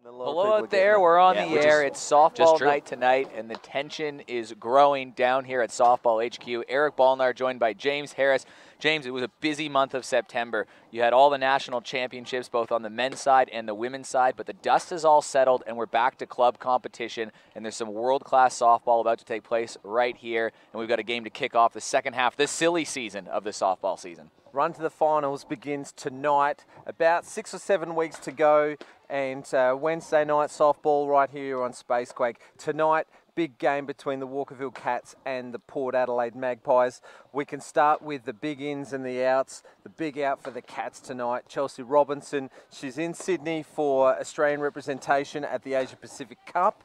Hello out there, we're on the air. It's softball night tonight, and the tension is growing down here at Softball HQ. Eric Ballnar joined by James Harris. James, it was a busy month of September. You had all the national championships, both on the men's side and the women's side, but the dust is all settled, and we're back to club competition, and there's some world-class softball about to take place right here, and we've got a game to kick off the second half, this silly season of the softball season. Run to the finals begins tonight. About 6 or 7 weeks to go, and Wednesday night softball right here on Spacequake. Tonight, big game between the Walkerville Cats and the Port Adelaide Magpies. We can start with the big ins and the outs. The big out for the Cats tonight, Chelsea Robinson. She's in Sydney for Australian representation at the Asia Pacific Cup,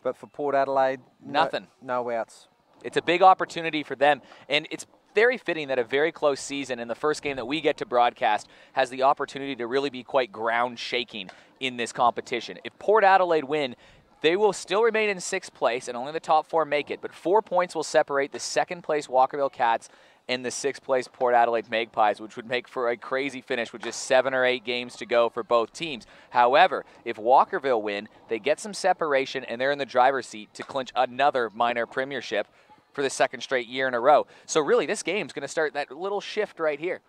but for Port Adelaide, nothing. No outs. It's a big opportunity for them, and it's very fitting that a very close season and the first game that we get to broadcast has the opportunity to really be quite ground shaking in this competition. If Port Adelaide win, they will still remain in 6th place and only the top 4 make it, but 4 points will separate the 2nd place Walkerville Cats and the 6th place Port Adelaide Magpies, which would make for a crazy finish with just 7 or 8 games to go for both teams. However, if Walkerville win, they get some separation and they're in the driver's seat to clinch another minor premiership for the 2nd straight year in a row. So really, this game's going to start that little shift right here.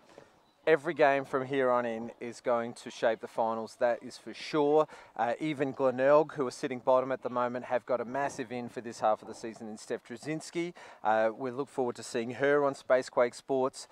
Every game from here on in is going to shape the finals, that is for sure. Even Glenelg, who are sitting bottom at the moment, have got a massive in for this half of the season in Steph Trzynski. We look forward to seeing her on Spacequake Sports.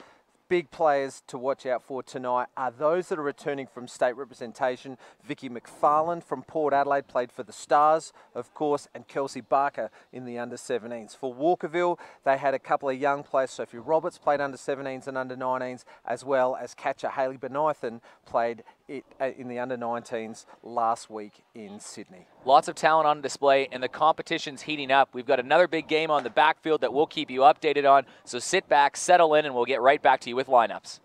Big players to watch out for tonight are those that are returning from state representation. Vicky McFarland from Port Adelaide played for the Stars, of course, and Kelsey Barker in the under-17s. For Walkerville, they had a couple of young players. Sophie Roberts played under-17s and under-19s, as well as catcher Hayley Benithan played in the under-19s last week in Sydney. Lots of talent on display, and the competition's heating up. We've got another big game on the backfield that we'll keep you updated on, so sit back, settle in, and we'll get right back to you with lineups.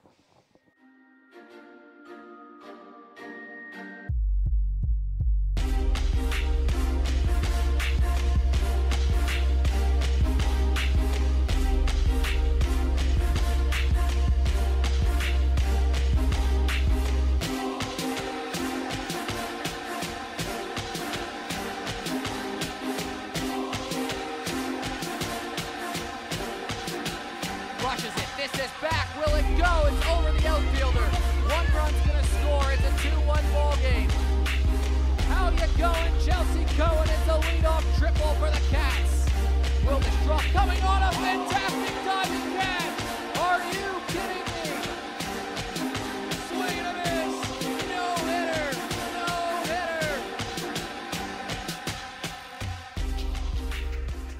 It's over the outfielder. 1 run's gonna score. It's a 2-1 ball game. How you going, Chelsea Cohen? It's a leadoff triple for the Cats. Will Distraught coming on a fantastic diving catch. Are you kidding me? Swing and a miss. No hitter. No hitter.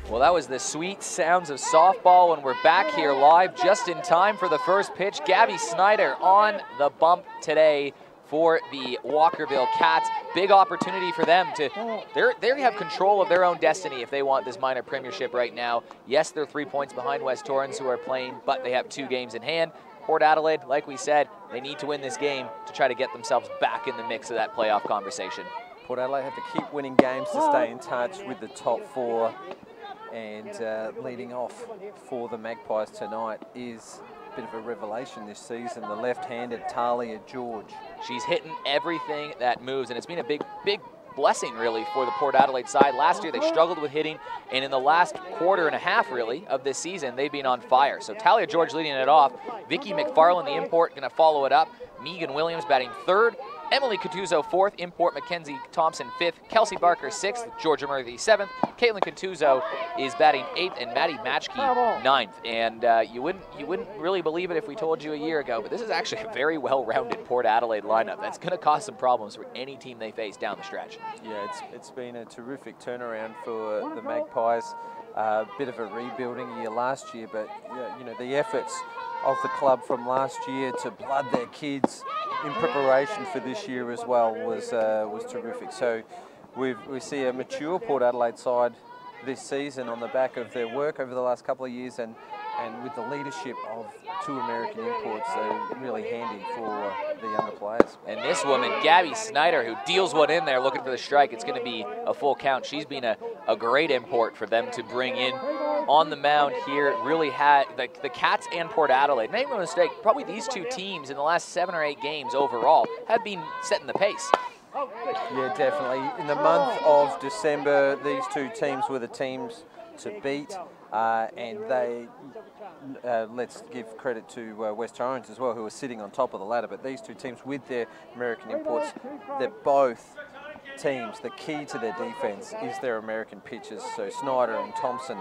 Well, that was the sweet sounds of softball, and we're back here live just in time for the first pitch. Gabby Snyder on the bump today for the Walkerville Cats. Big opportunity for them to, they have control of their own destiny if they want this minor premiership right now. Yes, they're 3 points behind West Torrens, who are playing, but they have 2 games in hand. Port Adelaide, like we said, they need to win this game to try to get themselves back in the mix of that playoff conversation. Port Adelaide have to keep winning games to stay in touch with the top 4. And leading off for the Magpies tonight is a bit of a revelation this season, the left-handed Talia George. She's hitting everything that moves, and it's been a big blessing, really, for the Port Adelaide side. Last year, they struggled with hitting, and in the last quarter and a half, really, of this season, they've been on fire. So Talia George leading it off. Vicky McFarland, the import, going to follow it up. Megan Williams batting 3rd. Emily Catuzzo 4th, import Mackenzie Thompson 5th, Kelsey Barker 6th, Georgia Murphy 7th, Caitlin Catuzzo is batting 8th, and Maddie Matchkey 9th. And you wouldn't really believe it if we told you a year ago, but this is actually a very well-rounded Port Adelaide lineup. That's going to cause some problems for any team they face down the stretch. Yeah, it's been a terrific turnaround for the Magpies. Bit of a rebuilding year last year, but you know, the efforts of the club from last year to blood their kids in preparation for this year as well was terrific. So we see a mature Port Adelaide side this season on the back of their work over the last couple of years, and with the leadership of 2 American imports, they're really handy for the younger players. And this woman, Gabby Snyder, who deals one in there looking for the strike, it's going to be a full count. She's been a great import for them to bring in on the mound here. Really had the Cats and Port Adelaide, make no mistake, probably these 2 teams in the last 7 or 8 games overall have been setting the pace. Yeah, definitely. In the month of December, these two teams were the teams to beat, and they, let's give credit to West Torrens as well, who are sitting on top of the ladder, but these two teams with their American imports, they're both teams. The key to their defence is their American pitchers, so Snyder and Thompson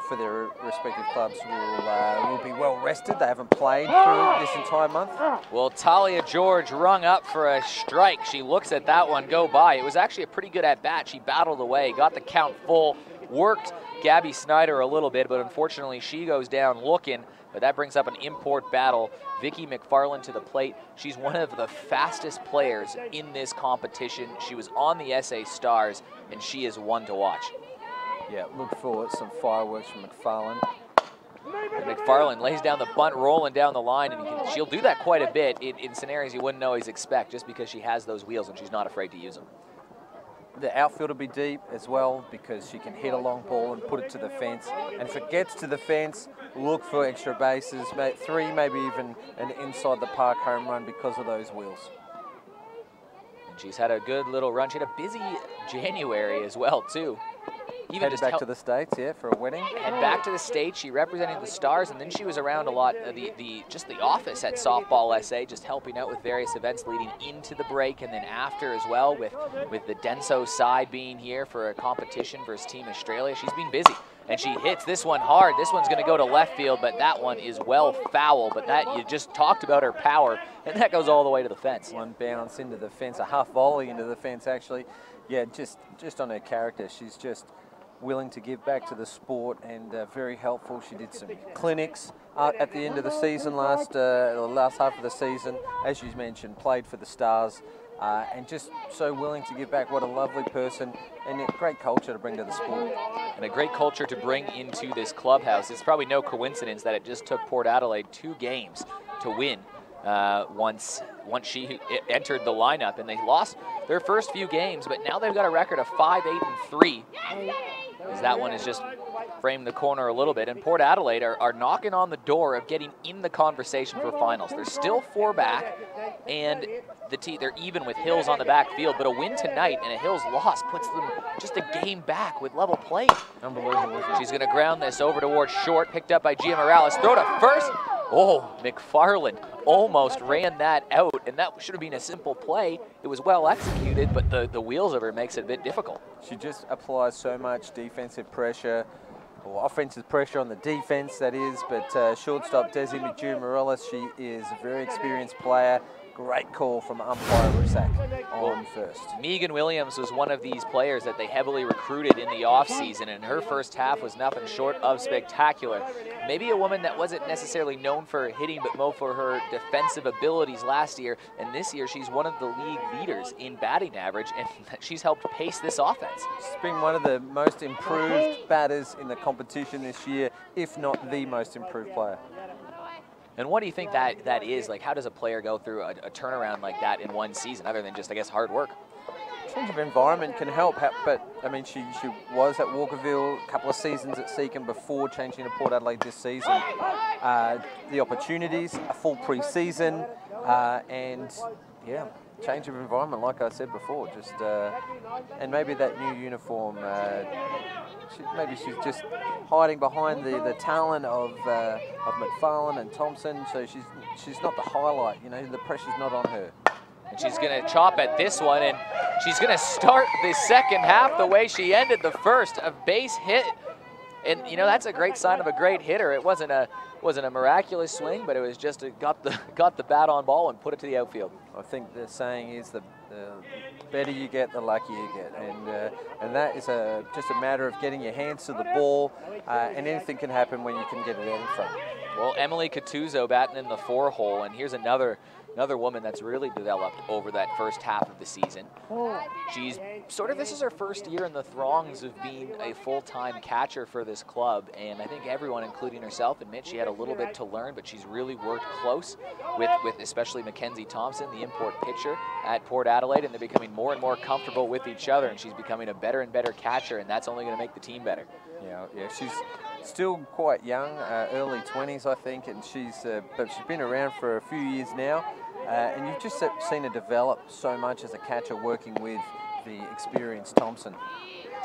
for their respective clubs will be well rested. They haven't played through this entire month. Well, Talia George rung up for a strike. She looks at that one go by. It was actually a pretty good at-bat. She battled away, got the count full, worked Gabby Snyder a little bit, but unfortunately she goes down looking. But that brings up an import battle. Vicky McFarland to the plate. She's one of the fastest players in this competition. She was on the SA Stars, and she is one to watch. Yeah, look for some fireworks from McFarland. And McFarland lays down the bunt, rolling down the line, and she'll do that quite a bit in scenarios you wouldn't always expect, just because she has those wheels and she's not afraid to use them. The outfield will be deep as well because she can hit a long ball and put it to the fence. And if it gets to the fence, look for extra bases, 3, maybe even an inside the park home run because of those wheels. And she's had a good little run. She had a busy January as well, too. Even Headed back to the States, yeah, for a wedding. And back to the States, she represented the Stars, and then she was around a lot, just the office at Softball SA, just helping out with various events leading into the break and then after as well, with the Denso side being here for a competition versus Team Australia. She's been busy, and she hits this one hard. This one's going to go to left field, but that one is well foul. But that, you just talked about her power, and that goes all the way to the fence. One bounce into the fence, a half volley into the fence, actually. Yeah, just on her character, she's just willing to give back to the sport and very helpful. She did some clinics at the end of the season, last half of the season, as you mentioned, played for the Stars, and just so willing to give back. What a lovely person, and a great culture to bring to the sport. And a great culture to bring into this clubhouse. It's probably no coincidence that it just took Port Adelaide 2 games to win once she entered the lineup, and they lost their first few games, but now they've got a record of 5-8-3. As that one has just framed the corner a little bit. And Port Adelaide are knocking on the door of getting in the conversation for finals. They're still 4 back, and they're even with Hills on the backfield. But a win tonight and a Hills loss puts them just a game back with level play. Unbelievable. She's going to ground this over towards short, picked up by Gia Morales. Throw to first. Oh, McFarland almost ran that out, and that should have been a simple play. It was well executed, but the wheels of her makes it a bit difficult. She just applies so much defensive pressure, or offensive pressure on the defense, that is, but shortstop Desi Morales, she is a very experienced player. Great call from umpire Rusak on first. Megan Williams was one of these players that they heavily recruited in the offseason, and her first half was nothing short of spectacular. Maybe a woman that wasn't necessarily known for hitting, but more for her defensive abilities last year, and this year she's one of the league leaders in batting average, and she's helped pace this offense. She's been one of the most improved batters in the competition this year, if not the most improved player. And what do you think that is? Like, how does a player go through a turnaround like that in one season, other than just, I guess, hard work? Change of environment can help, but I mean, she was at Walkerville, a couple of seasons at Seacombe before changing to Port Adelaide this season. The opportunities, a full pre-season, and yeah, change of environment, like I said before, just and maybe that new uniform. Maybe she's just hiding behind the talent of McFarland and Thompson, so she's not the highlight. You know, the pressure's not on her. And she's going to chop at this one, and she's going to start the second half the way she ended the first, a base hit. And you know, that's a great sign of a great hitter. It wasn't a miraculous swing, but it was just got the bat on ball and put it to the outfield. I think the saying is the better you get, the luckier you get, and that is just a matter of getting your hands to the ball, and anything can happen when you can get it out in front. Well, Emily Catuzzo batting in the 4-hole, and here's another woman that's really developed over that first half of the season. She's this is her first year in the throngs of being a full-time catcher for this club, and I think everyone, including herself, admits she had a little bit to learn, but she's really worked close with especially Mackenzie Thompson, the import pitcher at Port Adelaide, and they're becoming more and more comfortable with each other, and she's becoming a better and better catcher, and that's only going to make the team better. Yeah, she's still quite young, early 20s, I think, and but she's been around for a few years now. and you've just seen her develop so much as a catcher working with the experienced Thompson.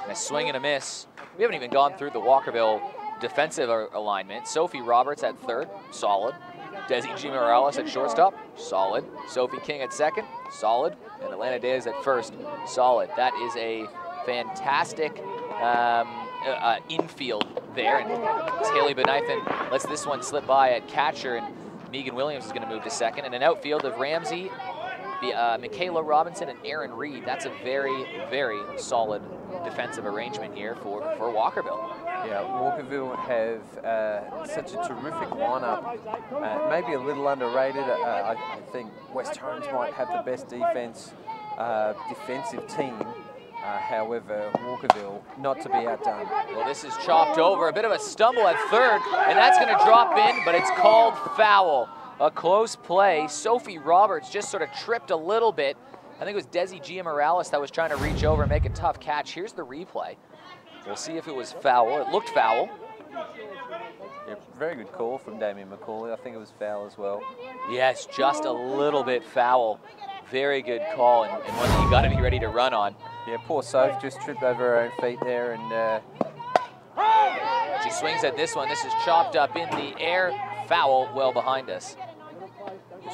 And a swing and a miss. We haven't even gone through the Walkerville defensive alignment. Sophie Roberts at third, solid. Desi G. Morales at shortstop, solid. Sophie King at second, solid. And Atlanta Diaz at first, solid. That is a fantastic infield there. And Haley Benithan lets this one slip by at catcher, and Megan Williams is going to move to second. And an outfield of Ramsey, Michaela Robinson, and Aaron Reed. That's a very, very solid defensive arrangement here for Walkerville. Yeah, Walkerville have such a terrific lineup. Maybe a little underrated. I think West Holmes might have the best defensive team. However, Walkerville not to be outdone. Well, this is chopped over. A bit of a stumble at third, and that's going to drop in, but it's called foul. A close play. Sophie Roberts just sort of tripped a little bit. I think it was Desi Gia Morales that was trying to reach over and make a tough catch. Here's the replay. We'll see if it was foul. It looked foul. Yeah, very good call from Damien McCauley. I think it was foul as well. Yes, just a little bit foul. Very good call, and one that you got to be ready to run on. Yeah, poor Soph just tripped over her own feet there, and she swings at this one. This is chopped up in the air. Foul well behind us.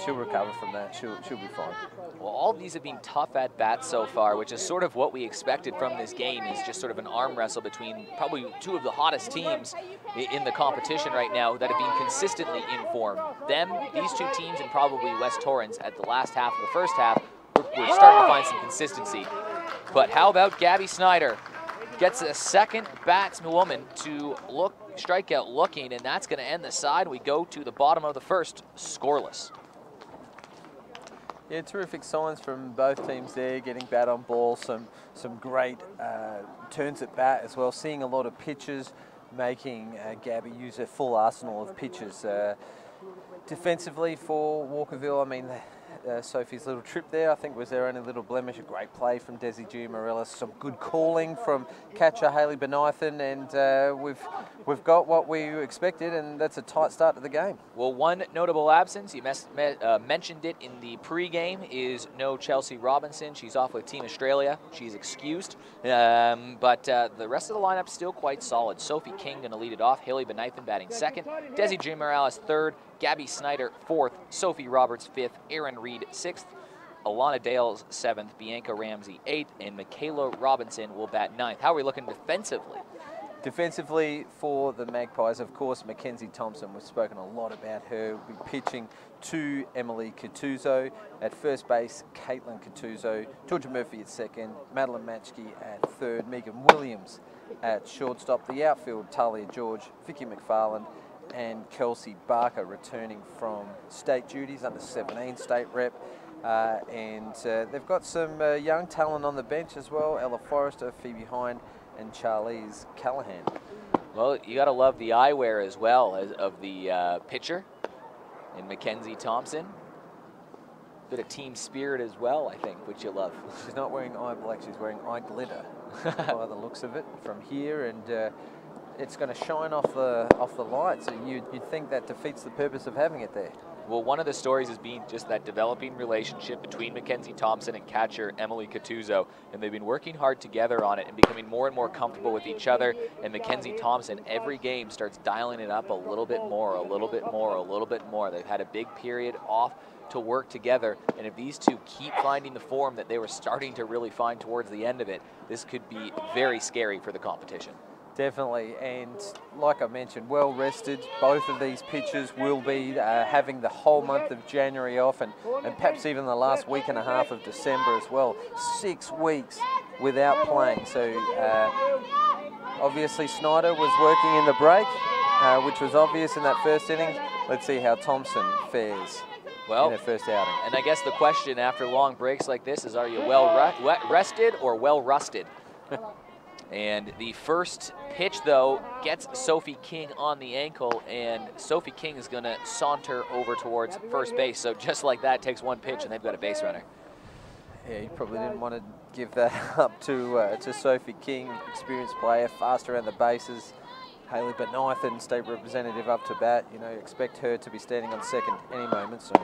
She'll recover from that. She'll be fine. Well, all of these have been tough at bats so far, which is sort of what we expected from this game, is just sort of an arm wrestle between probably two of the hottest teams in the competition right now that have been consistently in form. These two teams, and probably West Torrens at the last half of the first half, we're starting to find some consistency. But how about Gabby Snyder? Gets a second batswoman to strike out looking, and that's going to end the side. We go to the bottom of the first, scoreless. Yeah, terrific signs from both teams there, getting bat on ball, some great turns at bat as well, seeing a lot of pitches, making Gabby use her full arsenal of pitches. Defensively for Walkerville, I mean, Sophie's little trip there, I think, was their only little blemish. A great play from Desi G. Morales, some good calling from catcher Haley Benithan, and we've got what we expected, and that's a tight start to the game. Well, one notable absence, you mentioned it in the pre-game, is no Chelsea Robinson. She's off with Team Australia. She's excused, but the rest of the lineup's still quite solid. Sophie King going to lead it off, Haley Benithan batting second, Desi G. Morales third, Gabby Snyder fourth, Sophie Roberts fifth, Aaron Reed sixth, Alana Dales seventh, Bianca Ramsey eighth, and Michaela Robinson will bat ninth. How are we looking defensively? Defensively for the Magpies, of course, Mackenzie Thompson. We've spoken a lot about her. We'll be pitching to Emily Catuzzo. At first base, Caitlin Catuzzo. Georgia Murphy at second. Madeline Matchke at third. Megan Williams at shortstop. The outfield, Talia George, Vicky McFarland, and Kelsey Barker returning from state duties, under 17 state rep. And they've got some young talent on the bench as well. Ella Forrester, Phoebe Hind, and Charlize Callahan. Well, you got to love the eyewear as well of the pitcher in Mackenzie Thompson. Bit of team spirit as well, I think, which you love. She's not wearing eye black, she's wearing eye glitter by the looks of it from here, and it's going to shine off the light, so you'd think that defeats the purpose of having it there. Well, one of the stories has been just that developing relationship between Mackenzie Thompson and catcher Emily Catuzzo, and they've been working hard together on it and becoming more and more comfortable with each other. And Mackenzie Thompson, every game, starts dialing it up a little bit more, a little bit more, a little bit more. They've had a big period off to work together, and if these two keep finding the form that they were starting to really find towards the end of it, this could be very scary for the competition. Definitely, and like I mentioned, well rested. Both of these pitchers will be having the whole month of January off, and perhaps even the last week and a half of December as well. 6 weeks without playing. So obviously Snyder was working in the break, which was obvious in that first inning. Let's see how Thompson fares in her first outing. And I guess the question after long breaks like this is, are you well rested or well rusted? And the first pitch, though, gets Sophie King on the ankle, and Sophie King is going to saunter over towards first base. So just like that, takes one pitch, and they've got a base runner. Yeah, you probably didn't want to give that up to Sophie King, experienced player, fast around the bases. Haley Benithan, state representative, up to bat. You know, expect her to be standing on second any moment soon.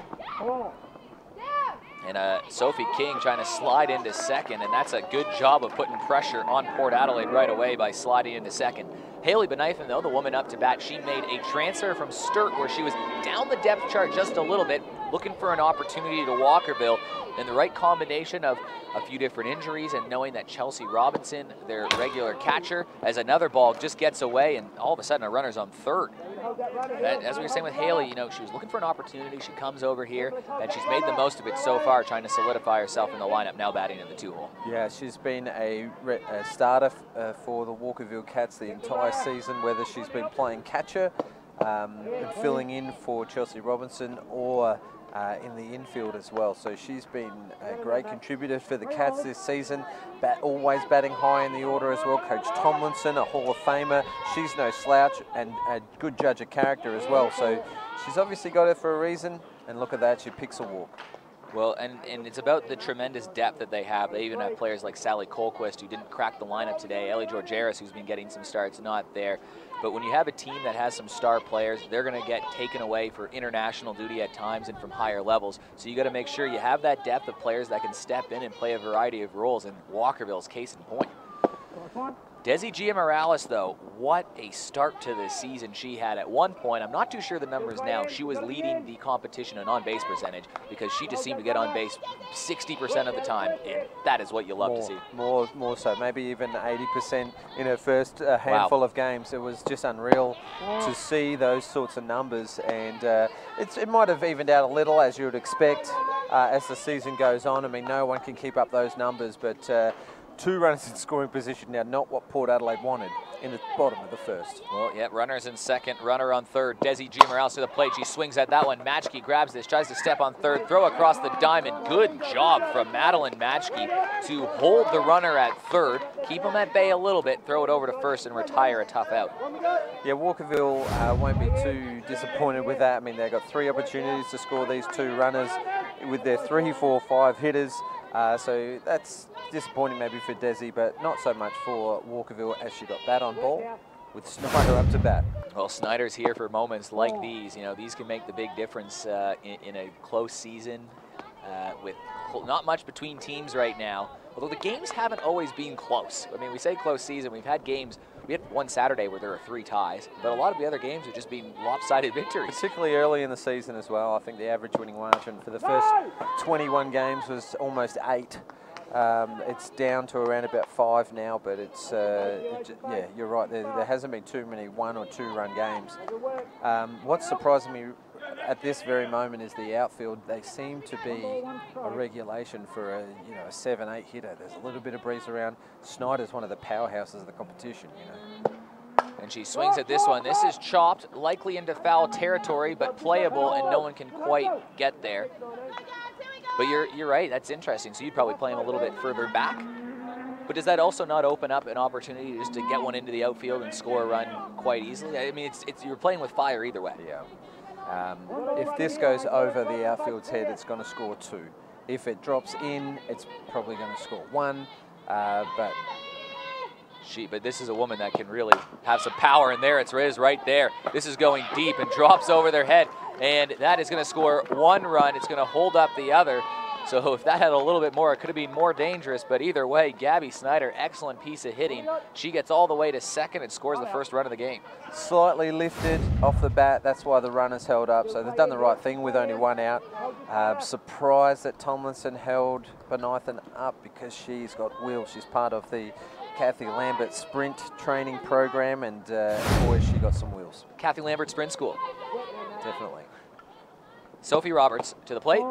And Sophie King trying to slide into second, and that's a good job of putting pressure on Port Adelaide right away by sliding into second. Haley Benifin, though, the woman up to bat, she made a transfer from Sturt, where she was down the depth chart just a little bit, looking for an opportunity to Walkerville. And the right combination of a few different injuries and knowing that Chelsea Robinson, their regular catcher, as another ball just gets away, and all of a sudden a runner's on third. As we were saying with Haley, you know, she was looking for an opportunity. She comes over here, and she's made the most of it so far, trying to solidify herself in the lineup, now batting in the 2-hole. Yeah, she's been a starter for the Walkerville Cats the entire season, whether she's been playing catcher and filling in for Chelsea Robinson, or in the infield as well. So she's been a great contributor for the Cats this season, always batting high in the order as well. Coach Tomlinson, a Hall of Famer, she's no slouch and a good judge of character as well. So she's obviously got it for a reason, and look at that, she picks a walk. Well, and it's about the tremendous depth that they have. They even have players like Sally Colquist, who didn't crack the lineup today. Ellie Georgeris, who's been getting some starts, not there. But when you have a team that has some star players, they're going to get taken away for international duty at times and from higher levels. So you got to make sure you have that depth of players that can step in and play a variety of roles, and Walkerville's case in point. Desi Gia Morales, though, what a start to the season she had. At one point, I'm not too sure the numbers now, she was leading the competition in on-base percentage, because she just seemed to get on base 60% of the time, and that is what you love to see. More so, maybe even 80% in her first handful of games. It was just unreal to see those sorts of numbers, and it might have evened out a little, as you would expect, as the season goes on. I mean, no one can keep up those numbers, but 2 runners in scoring position now, not what Port Adelaide wanted in the bottom of the first. Well, yeah, runners in second, runner on third. Desi G. Morales to the plate. She swings at that one. Matchkey grabs this, tries to step on third, throw across the diamond. Good job from Madeline Matchkey to hold the runner at third, keep him at bay a little bit, throw it over to first, and retire a tough out. Yeah, Walkerville won't be too disappointed with that. I mean, they've got 3 opportunities to score these 2 runners with their 3, 4, 5 hitters. So that's disappointing maybe for Desi, but not so much for Walkerville, as she got that on ball with Snyder up to bat. Well, Snyder's here for moments like these. You know, these can make the big difference in a close season with not much between teams right now. Although the games haven't always been close. I mean, we say close season, we've had games. We had one Saturday where there were 3 ties, but a lot of the other games have just been lopsided victories. Particularly early in the season as well. I think the average winning margin for the first 21 games was almost 8. It's down to around about 5 now, but it's, yeah, you're right. There hasn't been too many 1 or 2 run games. What's surprising me at this very moment is the outfield. They seem to be a regulation for a 7-8 hitter. There's a little bit of breeze around. Snyder's one of the powerhouses of the competition, And she swings at this one. This is chopped, likely into foul territory, but playable, and no one can quite get there. But you're right, that's interesting. So you'd probably play him a little bit further back. But does that also not open up an opportunity just to get one into the outfield and score a run quite easily? I mean, you're playing with fire either way. Yeah. If this goes over the outfield's head, it's going to score 2. If it drops in, it's probably going to score 1. But this is a woman that can really have some power, and there it is right there. This is going deep and drops over their head, and that is going to score 1 run. It's going to hold up the other. So if that had a little bit more, it could have been more dangerous. But either way, Gabby Snyder, excellent piece of hitting. She gets all the way to second and scores the first run of the game. Slightly lifted off the bat. That's why the runner's held up. So they've done the right thing with only 1 out. Surprised that Tomlinson held Benithan up, because she's got wheels. She's part of the Kathy Lambert sprint training program, and boy, she got some wheels. Kathy Lambert Sprint School. Definitely. Sophie Roberts to the plate.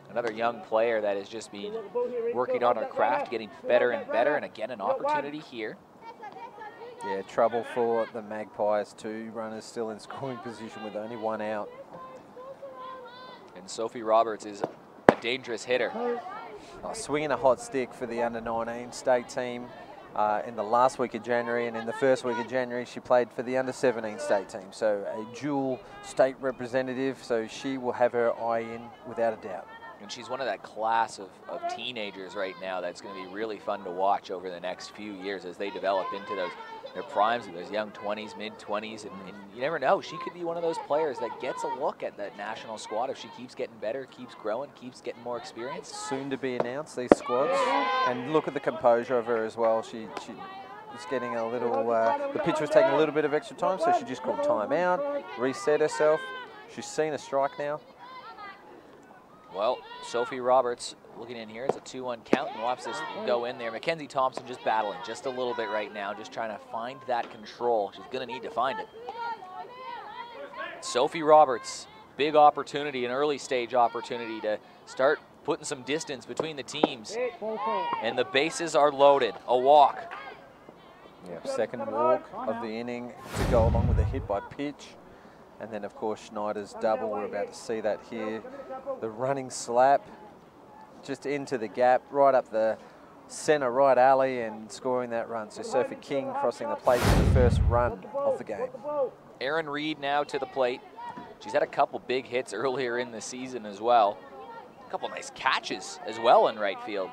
Another young player that has just been working on her craft, getting better and better, and again, an opportunity here. Yeah, trouble for the Magpies. 2 runners still in scoring position with only 1 out. And Sophie Roberts is a dangerous hitter. Swinging a hot stick for the under-19 state team in the last week of January, and in the first week of January she played for the under-17 state team. So a dual state representative, so she will have her eye in without a doubt. And she's one of that class of teenagers right now that's going to be really fun to watch over the next few years as they develop into those their primes, those young 20s, mid-20s, and you never know. She could be one of those players that gets a look at that national squad if she keeps getting better, keeps growing, keeps getting more experience. Soon to be announced, these squads. And look at the composure of her as well. She is getting a little, the pitch was taking a little bit of extra time, so she just called time out, reset herself. She's seen a strike now. Well, Sophie Roberts looking in here. It's a 2-1 count and watch this go in there. Mackenzie Thompson just battling just a little bit right now, just trying to find that control. She's going to need to find it. Sophie Roberts, big opportunity, an early stage opportunity to start putting some distance between the teams. And the bases are loaded. A walk. Yeah, second walk of the inning to go along with a hit by pitch. And then, of course, Snyder's double. We're about to see that here. The running slap just into the gap, right up the centre right alley and scoring that run. So Sophie King crossing the plate for the first run of the game. Erin Reed now to the plate. She's had a couple big hits earlier in the season as well. A couple nice catches as well in right field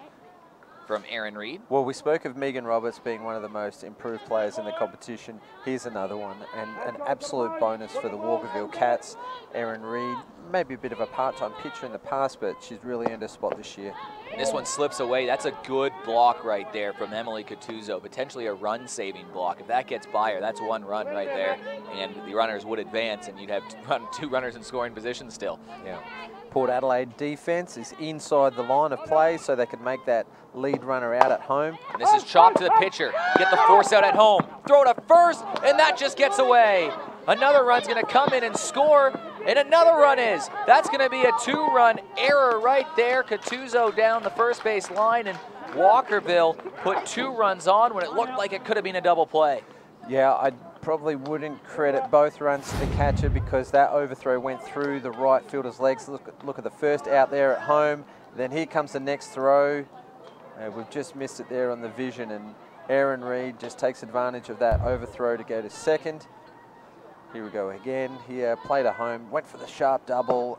from Erin Reed. Well, we spoke of Megan Roberts being one of the most improved players in the competition. Here's another one, and an absolute bonus for the Walkerville Cats. Erin Reed, maybe a bit of a part-time pitcher in the past, but she's really earned a spot this year. And this one slips away. That's a good block right there from Emily Catuzzo, potentially a run-saving block. If that gets by her, that's one run right there, and the runners would advance, and you'd have two runners in scoring position still. Yeah. Port Adelaide defense is inside the line of play, so they can make that lead runner out at home. And this is chopped to the pitcher. Get the force out at home. Throw it to first, and that just gets away. Another run's going to come in and score, and another run is. That's going to be a 2-run error right there. Catuzzo down the first base line, and Walkerville put 2 runs on when it looked like it could have been a double play. Yeah, I probably wouldn't credit both runs to the catcher because that overthrow went through the right fielder's legs. Look at the first out there at home. Then here comes the next throw. We've just missed it there on the vision, and Erin Reed just takes advantage of that overthrow to go to second. Here we go again. Here, played at home, went for the sharp double,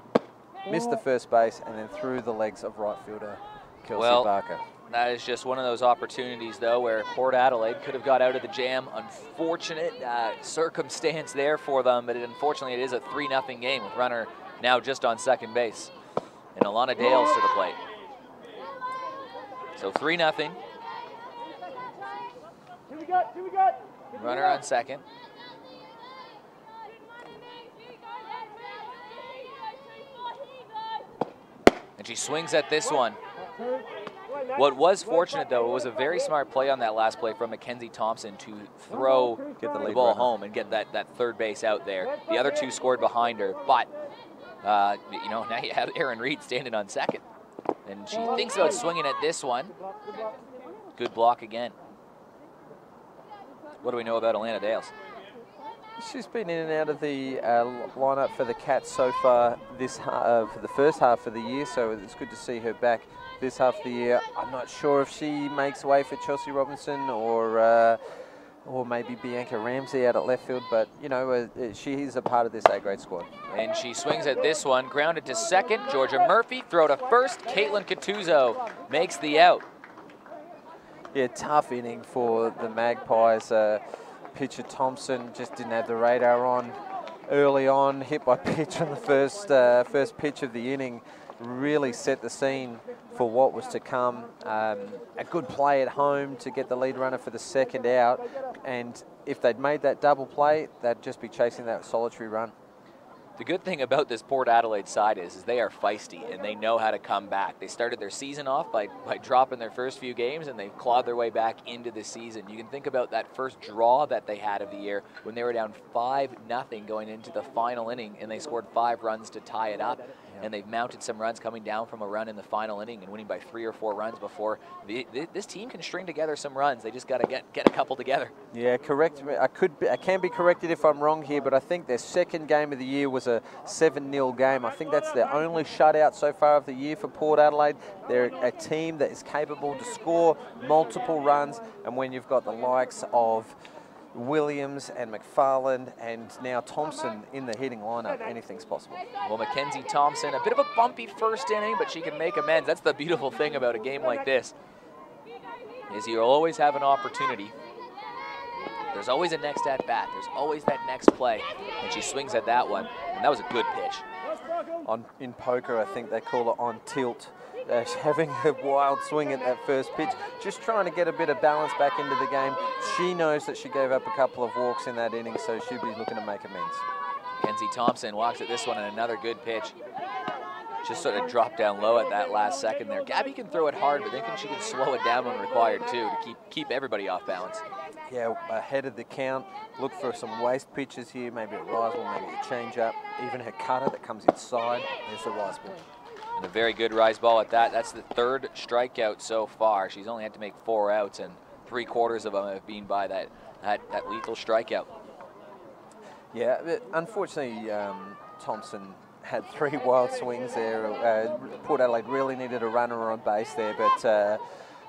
missed the first base, and then through the legs of right fielder Kelsey Barker. That is just one of those opportunities, though, where Port Adelaide could have got out of the jam. Unfortunate circumstance there for them, but unfortunately it is a 3-0 game with runner now just on second base. And Alana Dales to the plate. So 3-0. Runner on second. And she swings at this one. What was fortunate, though, it was a very smart play on that last play from Mackenzie Thompson to throw the ball home and get that third base out there. The other 2 scored behind her, but, you know, now you have Erin Reed standing on second. And she thinks about swinging at this one. Good block again. What do we know about Alana Dales? She's been in and out of the lineup for the Cats so far for the first half of the year, so it's good to see her back this half of the year. I'm not sure if she makes way for Chelsea Robinson or maybe Bianca Ramsey out at left field, but, you know, she is a part of this A-grade squad. And she swings at this one, grounded to second. Georgia Murphy, throw to first. Caitlin Catuzzo makes the out. Yeah, tough inning for the Magpies. Pitcher Thompson just didn't have the radar on early on, hit by pitch on the first pitch of the inning. Really set the scene for what was to come. A good play at home to get the lead runner for the second out, and if they'd made that double play, they'd just be chasing that solitary run. The good thing about this Port Adelaide side is they are feisty and they know how to come back. They started their season off by dropping their first few games, and they've clawed their way back into the season. You can think about that first draw that they had of the year when they were down 5-0 going into the final inning, and they scored 5 runs to tie it up. And they've mounted some runs coming down from a run in the final inning and winning by 3 or 4 runs before. This team can string together some runs. They just got to get a couple together. Yeah, correct me. I can be corrected if I'm wrong here, but I think their second game of the year was a 7-0 game. I think that's their only shutout so far of the year for Port Adelaide. They're a team that is capable to score multiple runs, and when you've got the likes of Williams and McFarland and now Thompson in the hitting lineup, anything's possible. Well, Mackenzie Thompson, a bit of a bumpy first inning, but she can make amends. That's the beautiful thing about a game like this, is you'll always have an opportunity. there's always a next at bat. There's always that next play. And she swings at that one, and that was a good pitch. In poker, I think they call it on tilt. Having a wild swing at that first pitch, just trying to get a bit of balance back into the game. She knows that she gave up a couple of walks in that inning, so she'll be looking to make amends. Kenzie Thompson walks at this one, and another good pitch. Just sort of dropped down low at that last second there. Gabby can throw it hard, but then she can slow it down when required too to keep everybody off balance. Yeah, ahead of the count. Look for some waste pitches here, maybe a rise ball, maybe a change up, even her cutter that comes inside. There's the rise ball. And a very good rise ball at that. That's the third strikeout so far. She's only had to make 4 outs, and 3/4 of them have been by that lethal strikeout. Yeah, but unfortunately, Thompson had 3 wild swings there. Port Adelaide really needed a runner on base there, but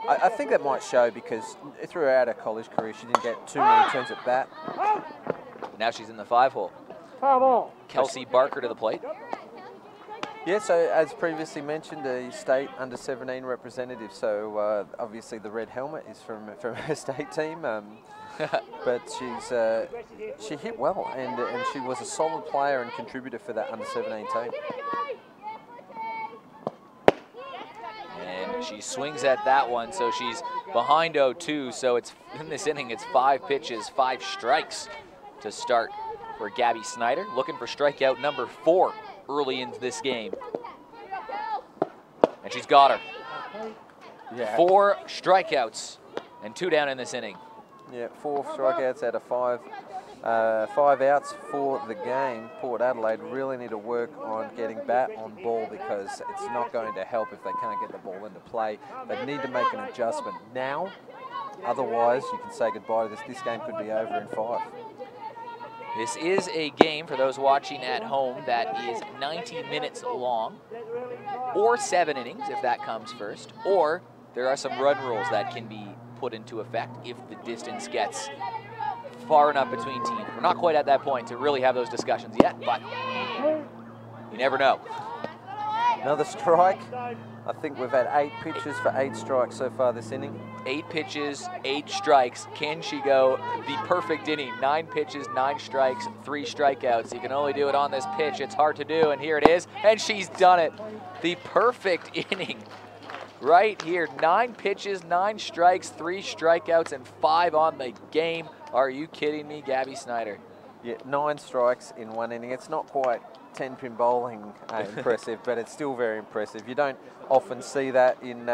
I think that might show because throughout her college career, she didn't get too many turns at bat. Now she's in the 5-hole. Kelsey Barker to the plate. Yeah, so as previously mentioned, a state under-17 representative. So obviously the red helmet is from her state team. But she hit well, and she was a solid player and contributor for that under-17 team. And she swings at that one, so she's behind 0-2. So it's in this inning, it's 5 pitches, 5 strikes to start for Gabby Snyder, looking for strikeout number 4 early in this game. And she's got her. Yeah. 4 strikeouts and 2 down in this inning. Yeah, 4 strikeouts out of 5. 5 outs for the game. Port Adelaide really need to work on getting bat on ball because it's not going to help if they can't get the ball into play. They need to make an adjustment now. Otherwise, you can say goodbye to this. This game could be over in 5. This is a game, for those watching at home, that is 90 minutes long, or 7 innings if that comes first, or there are some run rules that can be put into effect if the distance gets far enough between teams. We're not quite at that point to really have those discussions yet, but you never know. Another strike. I think we've had 8 pitches for 8 strikes so far this inning. 8 pitches, 8 strikes. Can she go the perfect inning? 9 pitches, 9 strikes, 3 strikeouts. You can only do it on this pitch. It's hard to do, and here it is, and she's done it. The perfect inning right here. 9 pitches, 9 strikes, 3 strikeouts, and 5 on the game. Are you kidding me, Gabby Snyder? Yeah, 9 strikes in 1 inning. It's not quite 10-pin bowling impressive, but it's still very impressive. You don't often see that in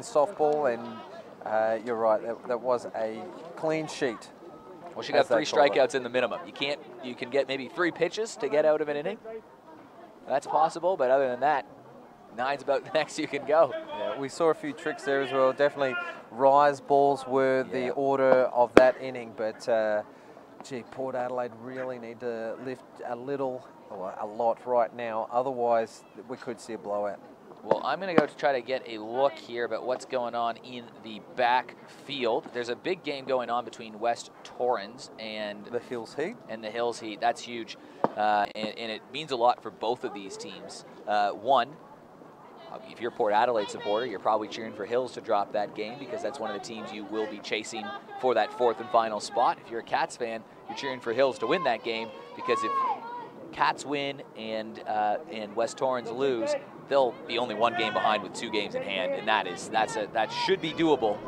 softball, and you're right, that was a clean sheet. Well, she got 3 strikeouts in the minimum. You can get maybe 3 pitches to get out of an inning. That's possible, but other than that, 9's about the next you can go. Yeah, we saw a few tricks there as well. Definitely rise balls were the order of that inning, but gee, Port Adelaide really need to lift a little, or a lot right now. Otherwise, we could see a blowout. Well, I'm going to go to try to get a look here about what's going on in the backfield. There's a big game going on between West Torrens and the Hills Heat. And the Hills Heat. That's huge, and it means a lot for both of these teams. One, if you're a Port Adelaide supporter, you're probably cheering for Hills to drop that game because that's one of the teams you will be chasing for that 4th and final spot. If you're a Cats fan, you're cheering for Hills to win that game because if Cats win and West Torrens lose, they'll be only 1 game behind with 2 games in hand, and that should be doable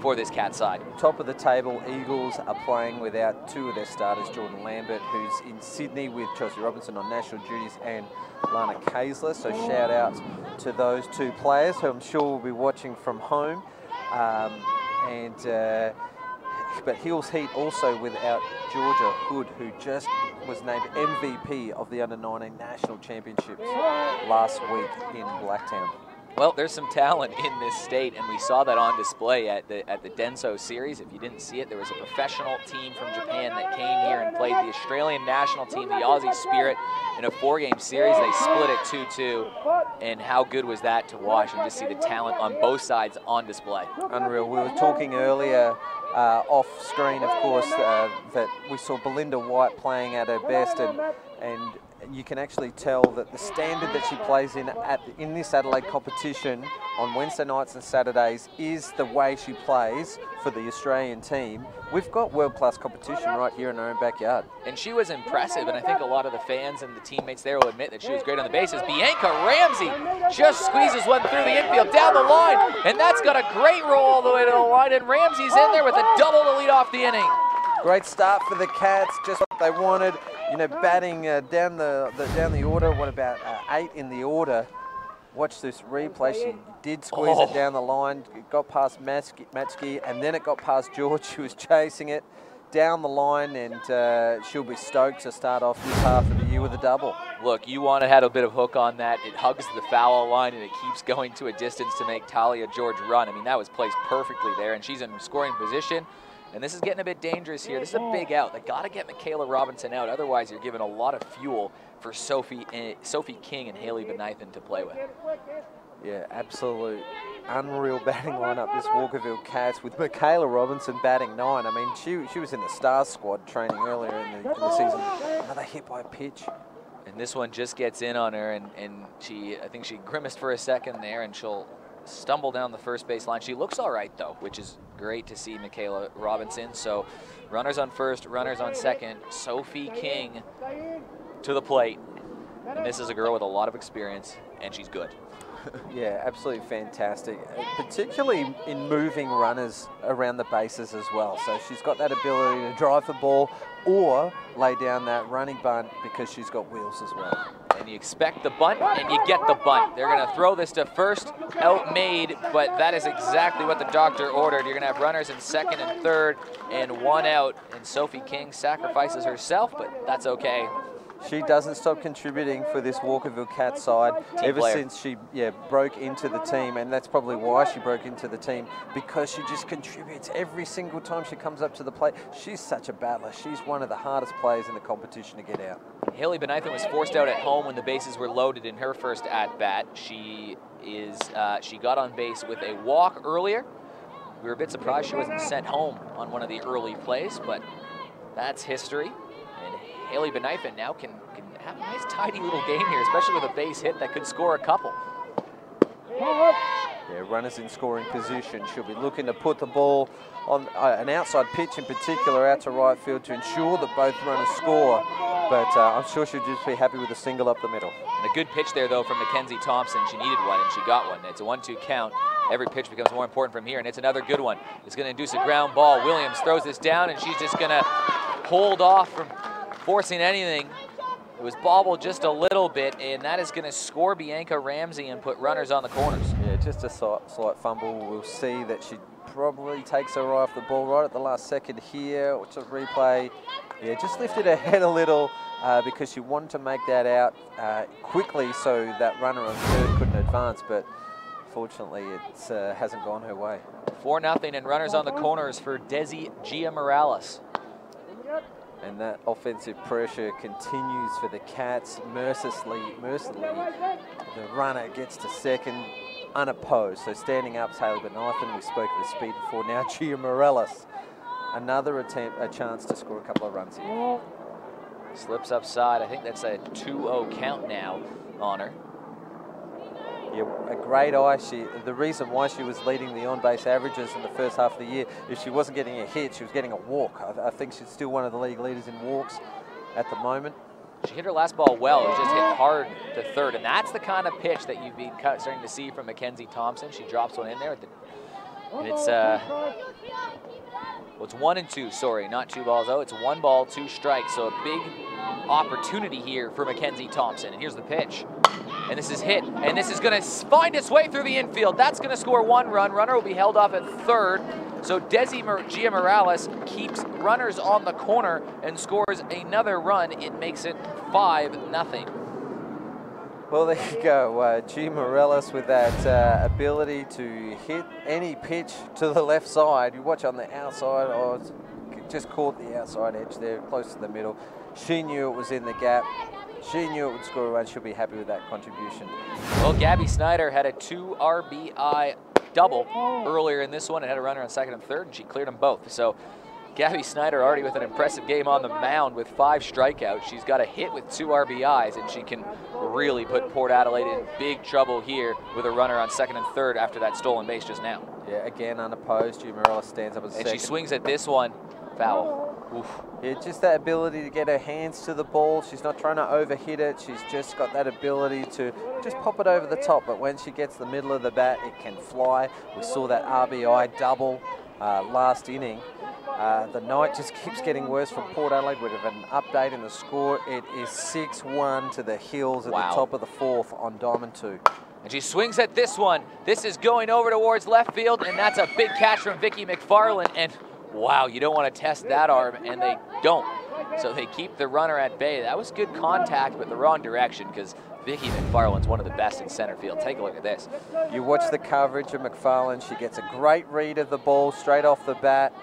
for this Cat side. Top of the table, Eagles are playing without 2 of their starters, Jordan Lambert, who's in Sydney with Chelsea Robinson on national duties, and Lana Kaisler. So shout out to those 2 players who I'm sure will be watching from home. But Hills Heat also without Georgia Hood, who just was named MVP of the Under-19 National Championships last week in Blacktown. Well, there's some talent in this state, and we saw that on display at the Denso series. If you didn't see it, there was a professional team from Japan that came here and played the Australian national team, the Aussie Spirit, in a 4-game series. They split it 2-2, and how good was that to watch and just see the talent on both sides on display. Unreal. We were talking earlier off screen, of course, that we saw Belinda White playing at her best, and you can actually tell that the standard that she plays in this Adelaide competition on Wednesday nights and Saturdays is the way she plays for the Australian team. We've got world-class competition right here in our own backyard. And she was impressive, and I think a lot of the fans and the teammates there will admit that she was great on the bases. Bianca Ramsey just squeezes one through the infield, down the line, and that's got a great roll all the way to the line, and Ramsey's in there with a double to lead off the inning. Great start for the Cats, just what they wanted. You know, batting down the order, what about 8 in the order? Watch this replay. She did squeeze it down the line. It got past Matski, and then it got past George, who was chasing it down the line, and she'll be stoked to start off this half of the year with a double. Look, you want to have a bit of hook on that. It hugs the foul line, and it keeps going to a distance to make Talia George run. I mean, that was placed perfectly there, and she's in scoring position. And this is getting a bit dangerous here. This is a big out. They got to get Michaela Robinson out. Otherwise, you're giving a lot of fuel for Sophie King and Haley Benithan to play with. Yeah, absolute unreal batting lineup, this Walkerville Cats, with Michaela Robinson batting 9. I mean, she was in the Stars squad training earlier in the season. Another hit by a pitch. And this one just gets in on her, and I think she grimaced for a second there, and she'll stumble down the first base line. She looks all right, though, which is great to see Michaela Robinson. So runners on first, runners on second. Sophie King to the plate. And this is a girl with a lot of experience, and she's good. Yeah, absolutely fantastic, particularly in moving runners around the bases as well. So she's got that ability to drive the ball or lay down that running bunt because she's got wheels as well. And you expect the bunt, and you get the bunt. They're going to throw this to first, out made, but that is exactly what the doctor ordered. You're going to have runners in second and third, and 1 out. And Sophie King sacrifices herself, but that's okay. She doesn't stop contributing for this Walkerville Cat side ever since she broke into the team, and that's probably why she broke into the team, because she just contributes every single time she comes up to the plate. She's such a battler. She's one of the hardest players in the competition to get out. Haley Benithan was forced out at home when the bases were loaded in her first at-bat. She got on base with a walk earlier. We were a bit surprised she wasn't sent home on one of the early plays, but that's history. And Haley Benithan now can have a nice tidy little game here, especially with a base hit that could score a couple. Yeah, runners in scoring position. She'll be looking to put the ball on an outside pitch in particular out to right field to ensure that both runners score. But I'm sure she'll just be happy with a single up the middle. And a good pitch there, though, from Mackenzie Thompson. She needed one, and she got one. It's a 1-2 count. Every pitch becomes more important from here, and it's another good one. It's going to induce a ground ball. Williams throws this down, and she's just going to hold off from forcing anything. It was bobbled just a little bit, and that is going to score Bianca Ramsey and put runners on the corners. Yeah, just a slight fumble. We'll see that she probably takes her eye off the ball right at the last second here. Watch the replay. Yeah, just lifted her head a little because she wanted to make that out quickly so that runner on third couldn't advance, but fortunately it hasn't gone her way. 4-0 and runners on the corners for Desi Gia-Morales. And that offensive pressure continues for the Cats. Mercilessly, the runner gets to second unopposed. So standing up is Haley Benithan. We spoke of his speed before. Now Gia-Morales. Another attempt, a chance to score a couple of runs here. Slips upside. I think that's a 2-0 count now on her. Yeah, a great eye. The reason why she was leading the on-base averages in the first half of the year is she wasn't getting a hit, she was getting a walk. I think she's still one of the league leaders in walks at the moment. She hit her last ball well. It was just hit hard to third, and that's the kind of pitch that you've been starting to see from Mackenzie Thompson. She drops one in there, and it's well, it's 1 and 2. Sorry, not 2 balls out. It's 1 ball, 2 strikes. So a big opportunity here for Mackenzie Thompson. And here's the pitch. And this is hit. And this is going to find its way through the infield. That's going to score 1 run. Runner will be held off at third. So Desi Gia-Morales keeps runners on the corner and scores another run. It makes it 5-0. Well, there you go. Gia-Morales with that ability to hit any pitch to the left side. You watch on the outside, just caught the outside edge there, close to the middle. She knew it was in the gap. She knew it would score a run. She'll be happy with that contribution. Well, Gabby Snyder had a 2 RBI double earlier in this one and had a runner on second and third, and she cleared them both. So Gabby Snyder already with an impressive game on the mound with 5 strikeouts. She's got a hit with 2 RBIs, and she can really put Port Adelaide in big trouble here with a runner on second and third after that stolen base just now. Yeah, again unopposed. Umarella stands up as second. And she swings at this one, foul. Oof. Yeah, just that ability to get her hands to the ball. She's not trying to overhit it. She's just got that ability to just pop it over the top. But when she gets the middle of the bat, it can fly. We saw that RBI double last inning. The night just keeps getting worse for Port Adelaide. We have an update in the score. It is 6-1 to the Hills at the top of the 4th on Diamond 2. And she swings at this one. This is going over towards left field, and that's a big catch from Vicky McFarland. And wow, you don't want to test that arm, and they don't. So they keep the runner at bay. That was good contact, but the wrong direction, because Vicky McFarland's one of the best in center field. Take a look at this. You watch the coverage of McFarland. She gets a great read of the ball straight off the bat.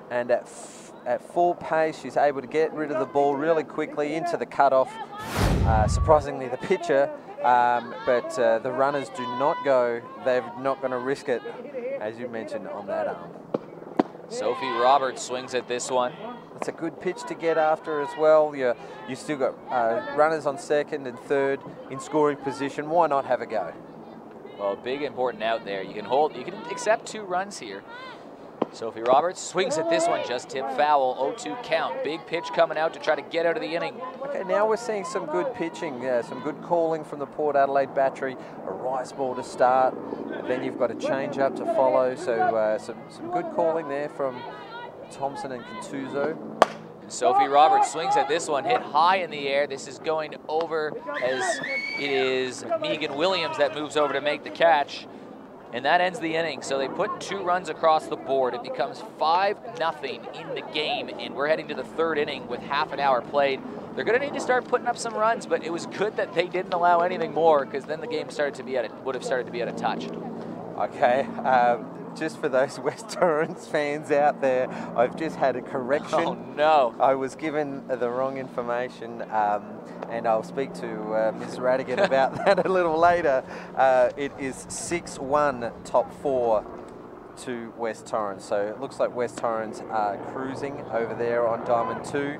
And at full pace, she's able to get rid of the ball really quickly into the cutoff. Surprisingly, the pitcher, but the runners do not go. They're not going to risk it, as you mentioned, on that arm. Sophie Roberts swings at this one. It's a good pitch to get after as well. You still got runners on second and third in scoring position. Why not have a go? Well, big important out there. You can accept 2 runs here. Sophie Roberts swings at this one, just tipped foul, 0-2 count. Big pitch coming out to try to get out of the inning. Okay, now we're seeing some good pitching, some good calling from the Port Adelaide battery. A rise ball to start, and then you've got a change up to follow. So some good calling there from Thompson and Contuzo. And Sophie Roberts swings at this one, hit high in the air. This is going over as it is Megan Williams that moves over to make the catch. And that ends the inning. So they put 2 runs across the board. It becomes 5-0 in the game, and we're heading to the 3rd inning with half an hour played. They're going to need to start putting up some runs, but it was good that they didn't allow anything more, because then the game would have started to be at a touch. Okay, just for those West Torrens fans out there, I've just had a correction. Oh no! I was given the wrong information. And I'll speak to Ms. Radigan about that a little later. It is 6-1 top 4 to West Torrens. So it looks like West Torrens are cruising over there on Diamond 2.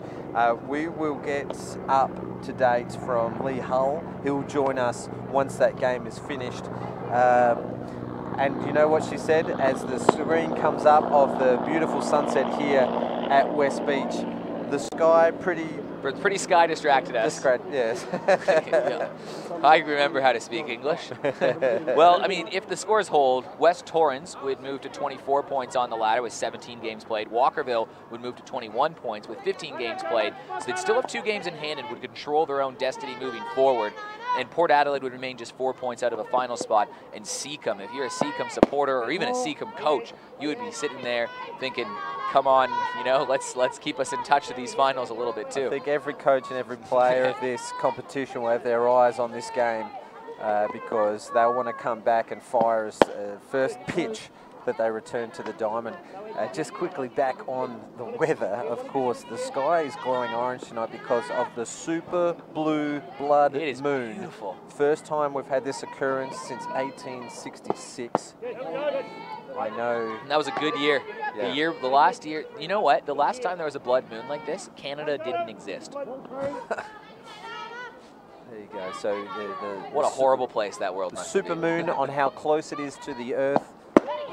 We will get up to date from Lee Hull. He'll join us once that game is finished. And you know what she said? As the screen comes up of the beautiful sunset here at West Beach, the sky pretty sky distracted us. Yes. Yeah. I remember how to speak English. Well, I mean, if the scores hold, West Torrens would move to 24 points on the ladder with 17 games played. Walkerville would move to 21 points with 15 games played. So they'd still have 2 games in hand and would control their own destiny moving forward. And Port Adelaide would remain just 4 points out of a final spot. And Seacombe, if you're a Seacombe supporter or even a Seacombe coach, you would be sitting there thinking, come on, you know, let's keep us in touch with these finals a little bit too. I think every coach and every player of this competition will have their eyes on this game because they'll want to come back and fire as first pitch that they return to the diamond. Just quickly back on the weather, of course, the sky is glowing orange tonight because of the super blue blood moon. It is beautiful. First time we've had this occurrence since 1866. I know. And that was a good year. Yeah. The last year, you know what? The last time there was a blood moon like this, Canada didn't exist. There you go. So what a horrible place that world must be. Super moon on how close it is to the Earth.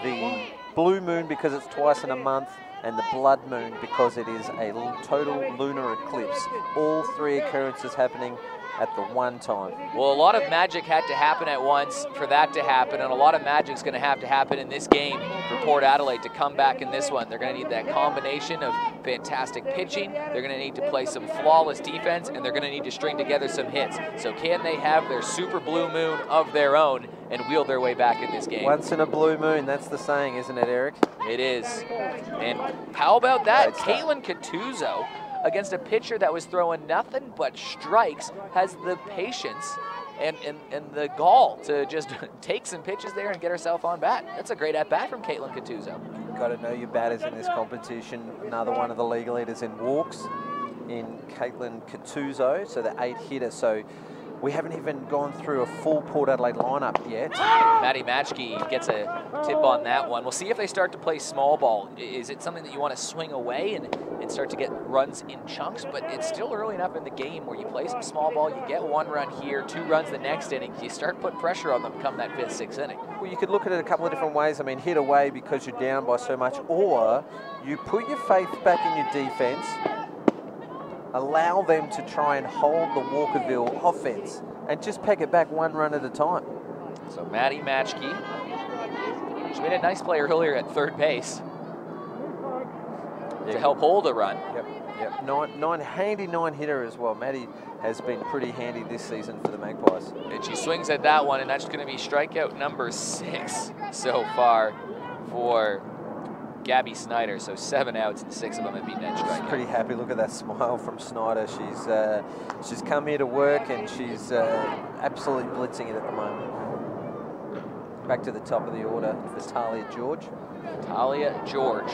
The blue moon because it's twice in a month, and the blood moon because it is a total lunar eclipse. All 3 occurrences happening at the one time. Well, a lot of magic had to happen at once for that to happen, and a lot of magic's going to have to happen in this game for Port Adelaide to come back in this one. They're going to need that combination of fantastic pitching, they're going to need to play some flawless defense, and they're going to need to string together some hits. So can they have their super blue moon of their own and wheel their way back in this game? Once in a blue moon, that's the saying, isn't it, Eric? It is. And how about that? Caitlin Catuzzo, against a pitcher that was throwing nothing but strikes, has the patience and the gall to just take some pitches there and get herself on bat. That's a great at-bat from Caitlin Catuzzo. You've got to know your batters in this competition. Another one of the league leaders in walks in Caitlin Catuzzo, so the 8 hitter. So we haven't even gone through a full Port Adelaide lineup yet. Maddie Matchkey gets a tip on that one. We'll see if they start to play small ball. Is it something that you want to swing away and start to get runs in chunks? But it's still early enough in the game where you play some small ball, you get 1 run here, 2 runs the next inning, you start putting pressure on them come that 5th, 6th inning. Well, you could look at it a couple of different ways. I mean, hit away because you're down by so much, or you put your faith back in your defense, allow them to try and hold the Walkerville offense, and just peg it back 1 run at a time. So Maddie Matchkey, she made a nice play earlier at third base to help hold a run. Yep. Handy 9-hitter as well. Maddie has been pretty handy this season for the Magpies. And she swings at that one, and that's going to be strikeout number 6 so far for Gabby Snyder. So 7 outs and 6 of them have been net strikeout. Pretty happy. Look at that smile from Snyder. She's come here to work, and she's absolutely blitzing it at the moment. Back to the top of the order for Talia George. Talia George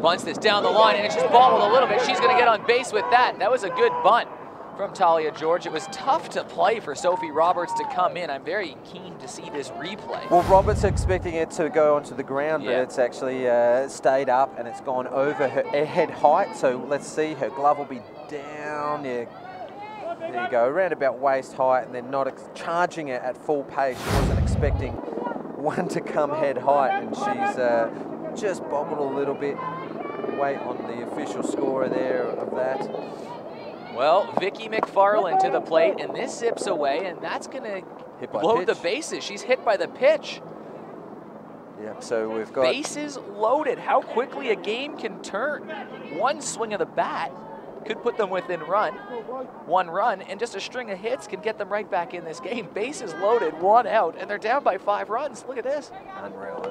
bunts this down the line, and it's just bobbled a little bit. She's going to get on base with that. That was a good bunt from Talia George. It was tough to play for Sophie Roberts to come in. I'm very keen to see this replay. Well, Roberts expecting it to go onto the ground, but it's actually stayed up, and it's gone over her head height. So let's see, her glove will be down. Yeah. There you go, around about waist height, and then not charging it at full pace. She wasn't expecting one to come head height, and she's just bobbled a little bit. Wait on the official scorer there of that. Well, Vicky McFarland to the plate, and this zips away, and that's going to load the bases. She's hit by the pitch. Yeah, so we've got bases loaded. How quickly a game can turn. One swing of the bat could put them within 1 run, and just a string of hits can get them right back in this game. Bases loaded, 1 out, and they're down by 5 runs. Look at this. Unreal.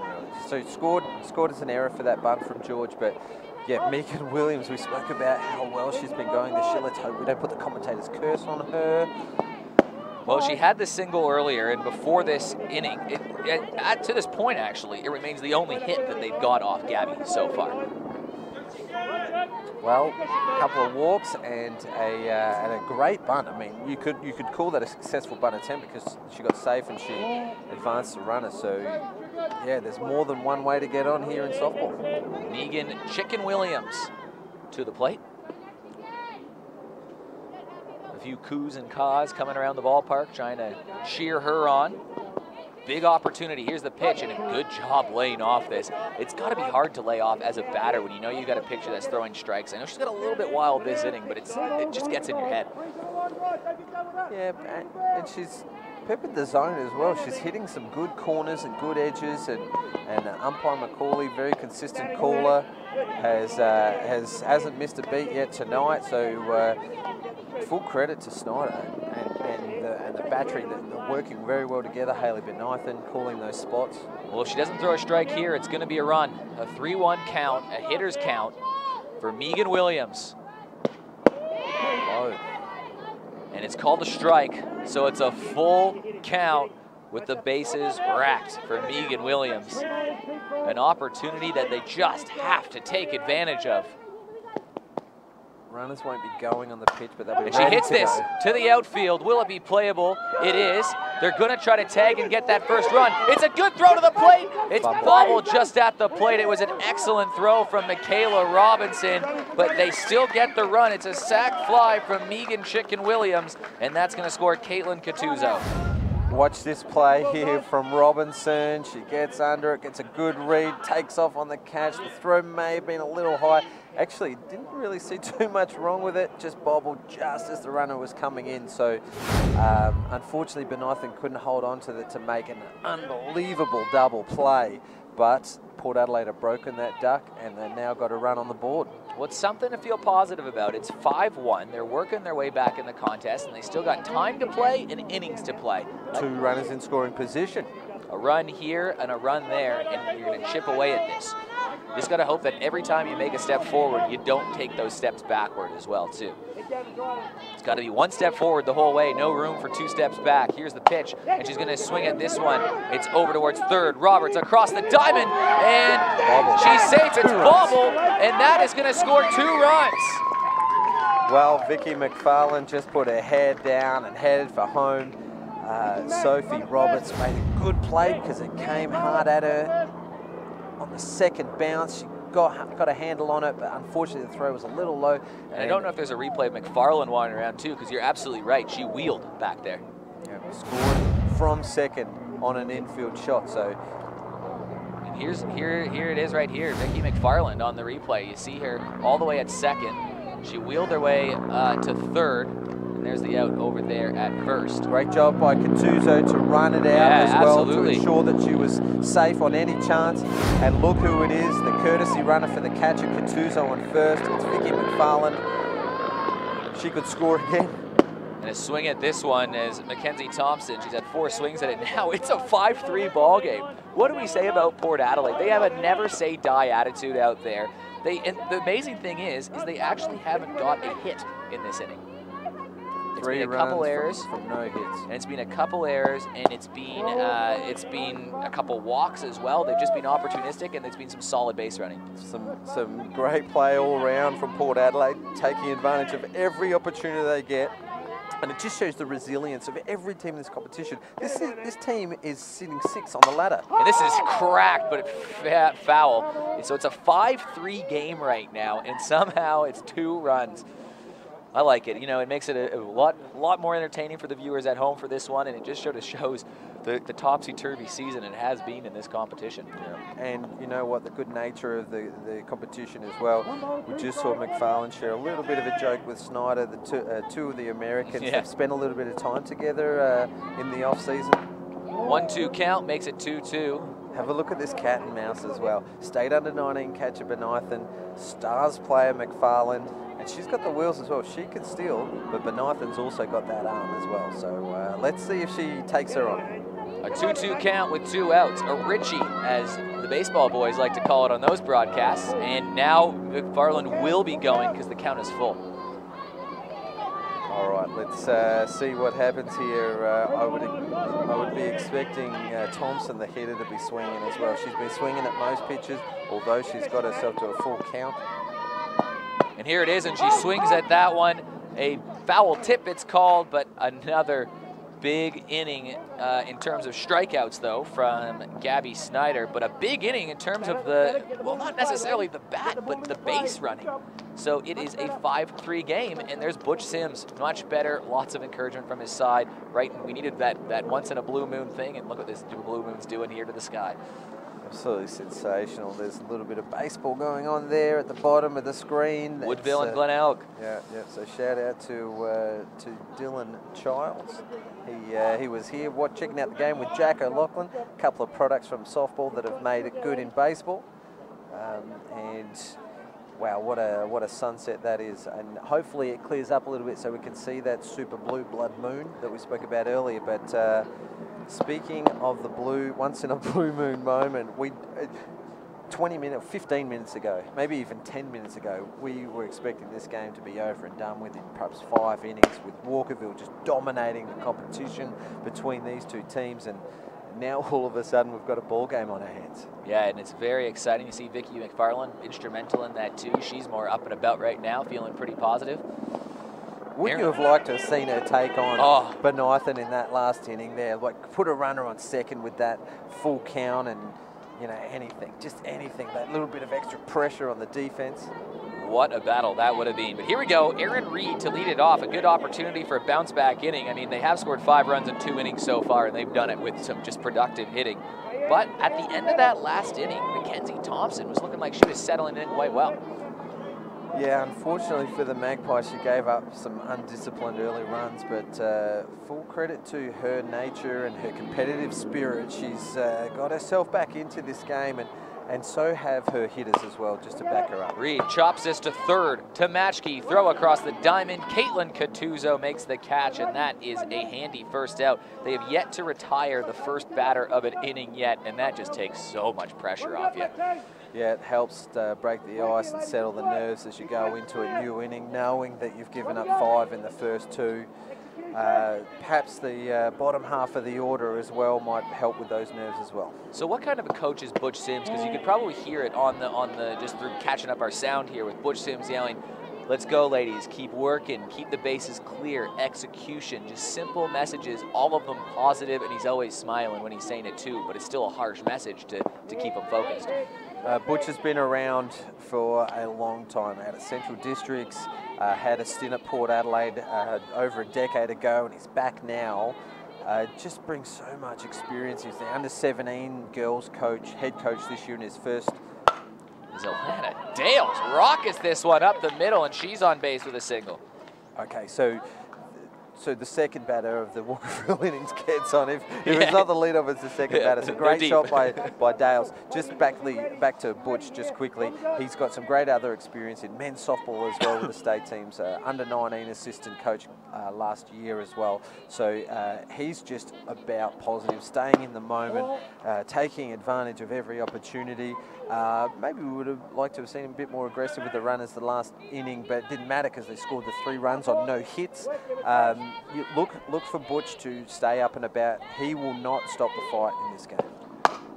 So scored as an error for that bunt from George, but yeah, Megan Williams, we spoke about how well she's been going this year. Let's hope we don't put the commentator's curse on her. Well, she had the single earlier, and before this inning, to this point actually, it remains the only hit that they've got off Gabby so far. Well, a couple of walks and a great bunt. I mean, you could call that a successful bunt attempt because she got safe and she advanced the runner. So, yeah, there's more than one way to get on here in softball. Megan Chicken Williams to the plate. A few coos and caws coming around the ballpark trying to cheer her on. Big opportunity. Here's the pitch, and a good job laying off this. It's got to be hard to lay off as a batter when you know you've got a pitcher that's throwing strikes. I know she's got a little bit wild this inning, but it just gets in your head. Yeah, and she's peppered the zone as well. She's hitting some good corners and good edges, and umpire Macaulay, very consistent caller, hasn't missed a beat yet tonight. So full credit to Snyder and the battery that are working very well together. Haley Benithan calling those spots. Well, if she doesn't throw a strike here, it's going to be a run. A 3-1 count, a hitter's count for Megan Williams. Oh. And it's called a strike, so it's a full count with the bases racked for Megan Williams. An opportunity that they just have to take advantage of. Runners won't be going on the pitch, but they'll be ready to go. And she hits this to the outfield. Will it be playable? It is. They're going to try to tag and get that first run. It's a good throw to the plate. It's bobbled just at the plate. It was an excellent throw from Michaela Robinson, but they still get the run. It's a sac fly from Megan Chicken Williams, and that's going to score Caitlin Catuzzo. Watch this play here from Robinson. She gets under it, gets a good read, takes off on the catch. The throw may have been a little high. Actually, didn't really see too much wrong with it. Just bobbled just as the runner was coming in. So, unfortunately, Benithan couldn't hold on to it to make an unbelievable double play. But Port Adelaide have broken that duck, and they've now got a run on the board. Well, it's something to feel positive about. It's 5-1. They're working their way back in the contest, and they still got time to play and innings to play. 2 runners in scoring position. A run here and a run there, and you're going to chip away at this. You just got to hope that every time you make a step forward, you don't take those steps backward as well, too. It's got to be 1 step forward the whole way, no room for 2 steps back. Here's the pitch, and she's going to swing at this one. It's over towards third. Roberts across the diamond, and she's safe. It's bobbled, and that is going to score 2 runs. Well, Vicky McFarlane just put her head down and headed for home. Sophie Roberts made a good play because it came hard at her. On the second bounce, she got a handle on it, but unfortunately the throw was a little low. And I don't know if there's a replay of McFarlane wandering around too, because you're absolutely right. She wheeled back there. Yeah, scored from second on an infield shot. So and here it is right here. Vicky McFarland on the replay. You see her all the way at second. She wheeled her way to third. And there's the out over there at first. Great job by Catuzzo to run it out as well to ensure that she was safe on any chance. And look who it is, the courtesy runner for the catcher, Catuzzo on first. It's Vicky McFarland. She could score again. And a swing at this one is Mackenzie Thompson. She's had 4 swings at it. Now it's a 5-3 ball game. What do we say about Port Adelaide? They have a never say die attitude out there. And the amazing thing is they actually haven't got a hit in this inning. It's been a couple errors from no hits, and it's been a couple errors, and it's been a couple walks as well. They've just been opportunistic, and there's been some solid base running. Some great play all around from Port Adelaide, taking advantage of every opportunity they get. And it just shows the resilience of every team in this competition. This team is sitting 6th on the ladder. And this is cracked, but it's foul. So it's a 5-3 game right now, and somehow it's 2 runs. I like it. You know, it makes it a lot more entertaining for the viewers at home for this one, and it just shows the topsy-turvy season it has been in this competition. Yeah. And you know what, the good nature of the competition as well. We just saw McFarlane share a little bit of a joke with Snyder. The two of the Americans have spent a little bit of time together in the off-season. 1-2 count makes it 2-2. Have a look at this cat and mouse as well. State under 19 catcher Benithan, Stars player McFarlane, and she's got the wheels as well. She can steal, but Benithan's also got that arm as well. So let's see if she takes her on. A 2-2 count with 2 outs. A Richie, as the baseball boys like to call it on those broadcasts. And now McFarland will be going because the count is full. All right, let's see what happens here. I would be expecting Thompson, the hitter, to be swinging as well. She's been swinging at most pitches, although she's got herself to a full count. And here it is, and she swings at that one. A foul tip, it's called, but another big inning in terms of strikeouts, though, from Gabby Snyder. But a big inning in terms of the, well, not necessarily the bat, but the base running. So it is a 5-3 game, and there's Butch Sims, much better, lots of encouragement from his side. Right, we needed that once in a blue moon thing, and look what this blue moon's doing here to the sky. Absolutely sensational. There's a little bit of baseball going on there at the bottom of the screen. Woodville and Glen Elk. Yeah. So shout out to Dylan Childs. He was here checking out the game with Jack O'Loughlin. A couple of products from softball that have made it good in baseball. And wow, what a sunset that is. And hopefully it clears up a little bit so we can see that super blue blood moon that we spoke about earlier. But speaking of the blue, once in a blue moon moment, 15 minutes ago, maybe even 10 minutes ago, we were expecting this game to be over and done with in perhaps 5 innings, with Walkerville just dominating the competition between these two teams. And now all of a sudden we've got a ball game on our hands. Yeah, and it's very exciting to see Vicky McFarland instrumental in that too. She's more up and about right now, feeling pretty positive. Wouldn't you have liked to have seen her take on Benithan in that last inning there? Like, put a runner on second with that full count and, you know, anything, just anything, that little bit of extra pressure on the defense. What a battle that would have been. But here we go, Erin Reed to lead it off. A good opportunity for a bounce back inning. I mean, they have scored 5 runs in 2 innings so far, and they've done it with some just productive hitting. But at the end of that last inning, Mackenzie Thompson was looking like she was settling in quite well. Yeah, unfortunately for the Magpies, she gave up some undisciplined early runs, but full credit to her nature and her competitive spirit. She's got herself back into this game, and so have her hitters as well, just to back her up. Reed chops this to third, to Matchkey, throw across the diamond. Caitlin Catuzzo makes the catch, and that is a handy first out. They have yet to retire the first batter of an inning yet, and that just takes so much pressure off you. Yeah, it helps break the ice and settle the nerves as you go into a new inning, knowing that you've given up 5 in the first 2. Perhaps the bottom half of the order as well might help with those nerves as well. So what kind of a coach is Butch Sims? Because you could probably hear it on the just through catching up our sound here with Butch Sims yelling, let's go, ladies. Keep working. Keep the bases clear. Execution. Just simple messages, all of them positive, and he's always smiling when he's saying it too, but it's still a harsh message to keep him focused. Butch has been around for a long time out of Central Districts, had a stint at Port Adelaide over a decade ago, and he's back now. Just brings so much experience. He's the under-17 girls coach, head coach this year in his first. Atlanta Dales rockets this one up the middle, and she's on base with a single. Okay, so the second batter of the Walkerville innings gets on. If it's not the leadoff, it's the second batter. It's a great shot by Dales. Just back to Butch just quickly. He's got some great other experience in men's softball as well with the state teams. Under-19 assistant coach last year as well. So he's just about positive, staying in the moment, taking advantage of every opportunity. Maybe we would have liked to have seen him a bit more aggressive with the runners the last inning, but it didn't matter because they scored the 3 runs on no hits. You look for Butch to stay up and about. He will not stop the fight in this game.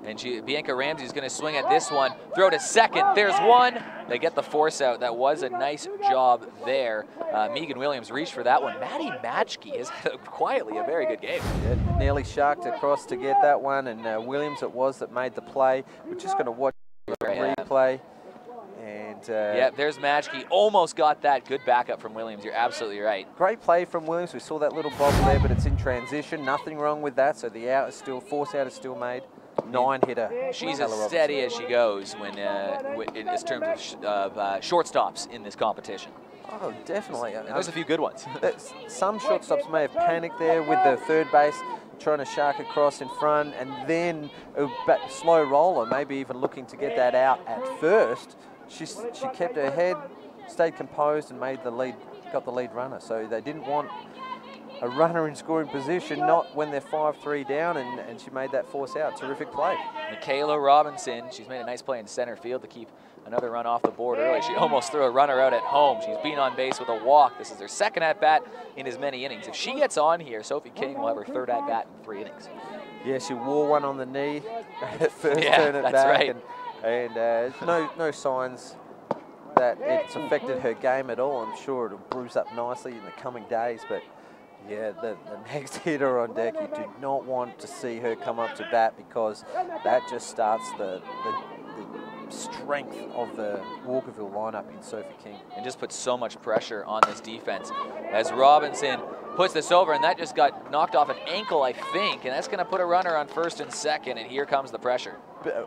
And Bianca Ramsey's going to swing at this one. Throw to second. There's one. They get the force out. That was a nice job there. Megan Williams reached for that one. Maddie Matchke has had quietly a very good game. Yeah, nearly sharked across to get that one, and Williams it was that made the play. We're just going to watch the replay. And yeah, there's Matchke. Almost got that. Good backup from Williams. You're absolutely right. Great play from Williams. We saw that little bobble there, but it's in transition. Nothing wrong with that. So the force out is still made. 9-hitter. She's as steady as she goes when in terms of shortstops in this competition. Oh, definitely. There's a few good ones. Some shortstops may have panicked there with the third base, trying to shark across in front, and then a slow roller, maybe even looking to get that out at first. She kept her head, stayed composed, and got the lead runner. So they didn't want a runner in scoring position, not when they're 5-3 down, and she made that force out. Terrific play. Michaela Robinson, she's made a nice play in center field to keep another run off the board early. She almost threw a runner out at home. She's been on base with a walk. This is her second at-bat in as many innings. If she gets on here, Sophie King will have her third at-bat in 3 innings. Yeah, she wore one on the knee at first turn it back. Right. And no signs that it's affected her game at all. I'm sure it'll bruise up nicely in the coming days, but yeah, the next hitter on deck, you do not want to see her come up to bat, because that just starts the strength of the Walkerville lineup in Sophie King. And just puts so much pressure on this defense as Robinson puts this over, and that just got knocked off an ankle, I think, and that's going to put a runner on first and second, and here comes the pressure.